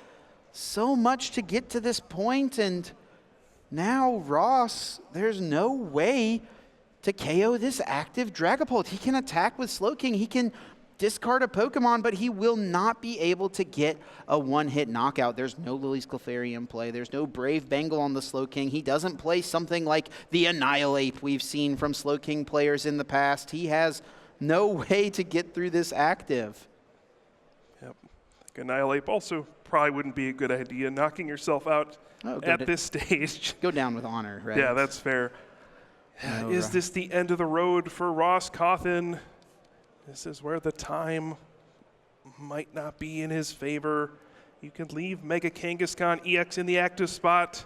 So much to get to this point, and now Ross, there's no way to KO this active Dragapult. He can attack with Slowking, he can discard a Pokemon, but he will not be able to get a one-hit knockout. There's no Lily's Clefairy play. There's no Brave Bengal on the Slowking. He doesn't play something like the Annihilate we've seen from Slowking players in the past. He has no way to get through this active. Yep. Annihilate also probably wouldn't be a good idea, knocking yourself out at this stage. Go down with honor, right? Yeah, that's fair. No, is this the end of the road for Ross Cawthon? This is where the time might not be in his favor. You can leave Mega Kangaskhan EX in the active spot.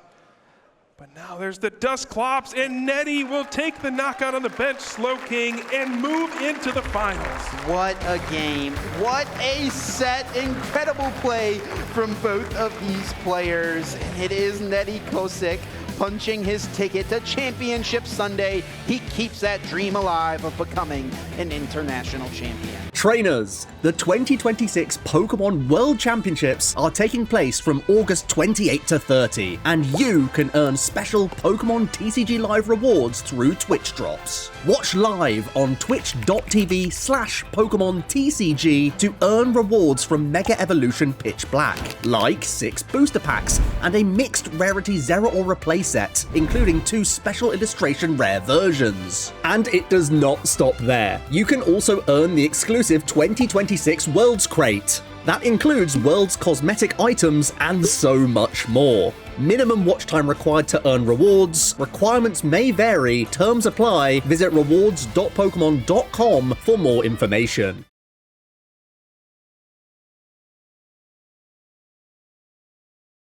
But now there's the Dusclops, and Nettie will take the knockout on the bench, Slowking, and move into the finals. What a game. What a set. Incredible play from both of these players. And it is Nettie Kosick punching his ticket to Championship Sunday. He keeps that dream alive of becoming an international champion. Trainers, the 2026 Pokémon World Championships are taking place from August 28 to 30, and you can earn special Pokémon TCG Live rewards through Twitch drops. Watch live on twitch.tv/Pokémon TCG to earn rewards from Mega Evolution Pitch Black, like 6 booster packs and a mixed rarity Zero or Replay set, including 2 special illustration rare versions. And it does not stop there. You can also earn the exclusive 2026 Worlds Crate. That includes Worlds cosmetic items and so much more. Minimum watch time required to earn rewards. Requirements may vary. Terms apply. Visit rewards.pokemon.com for more information.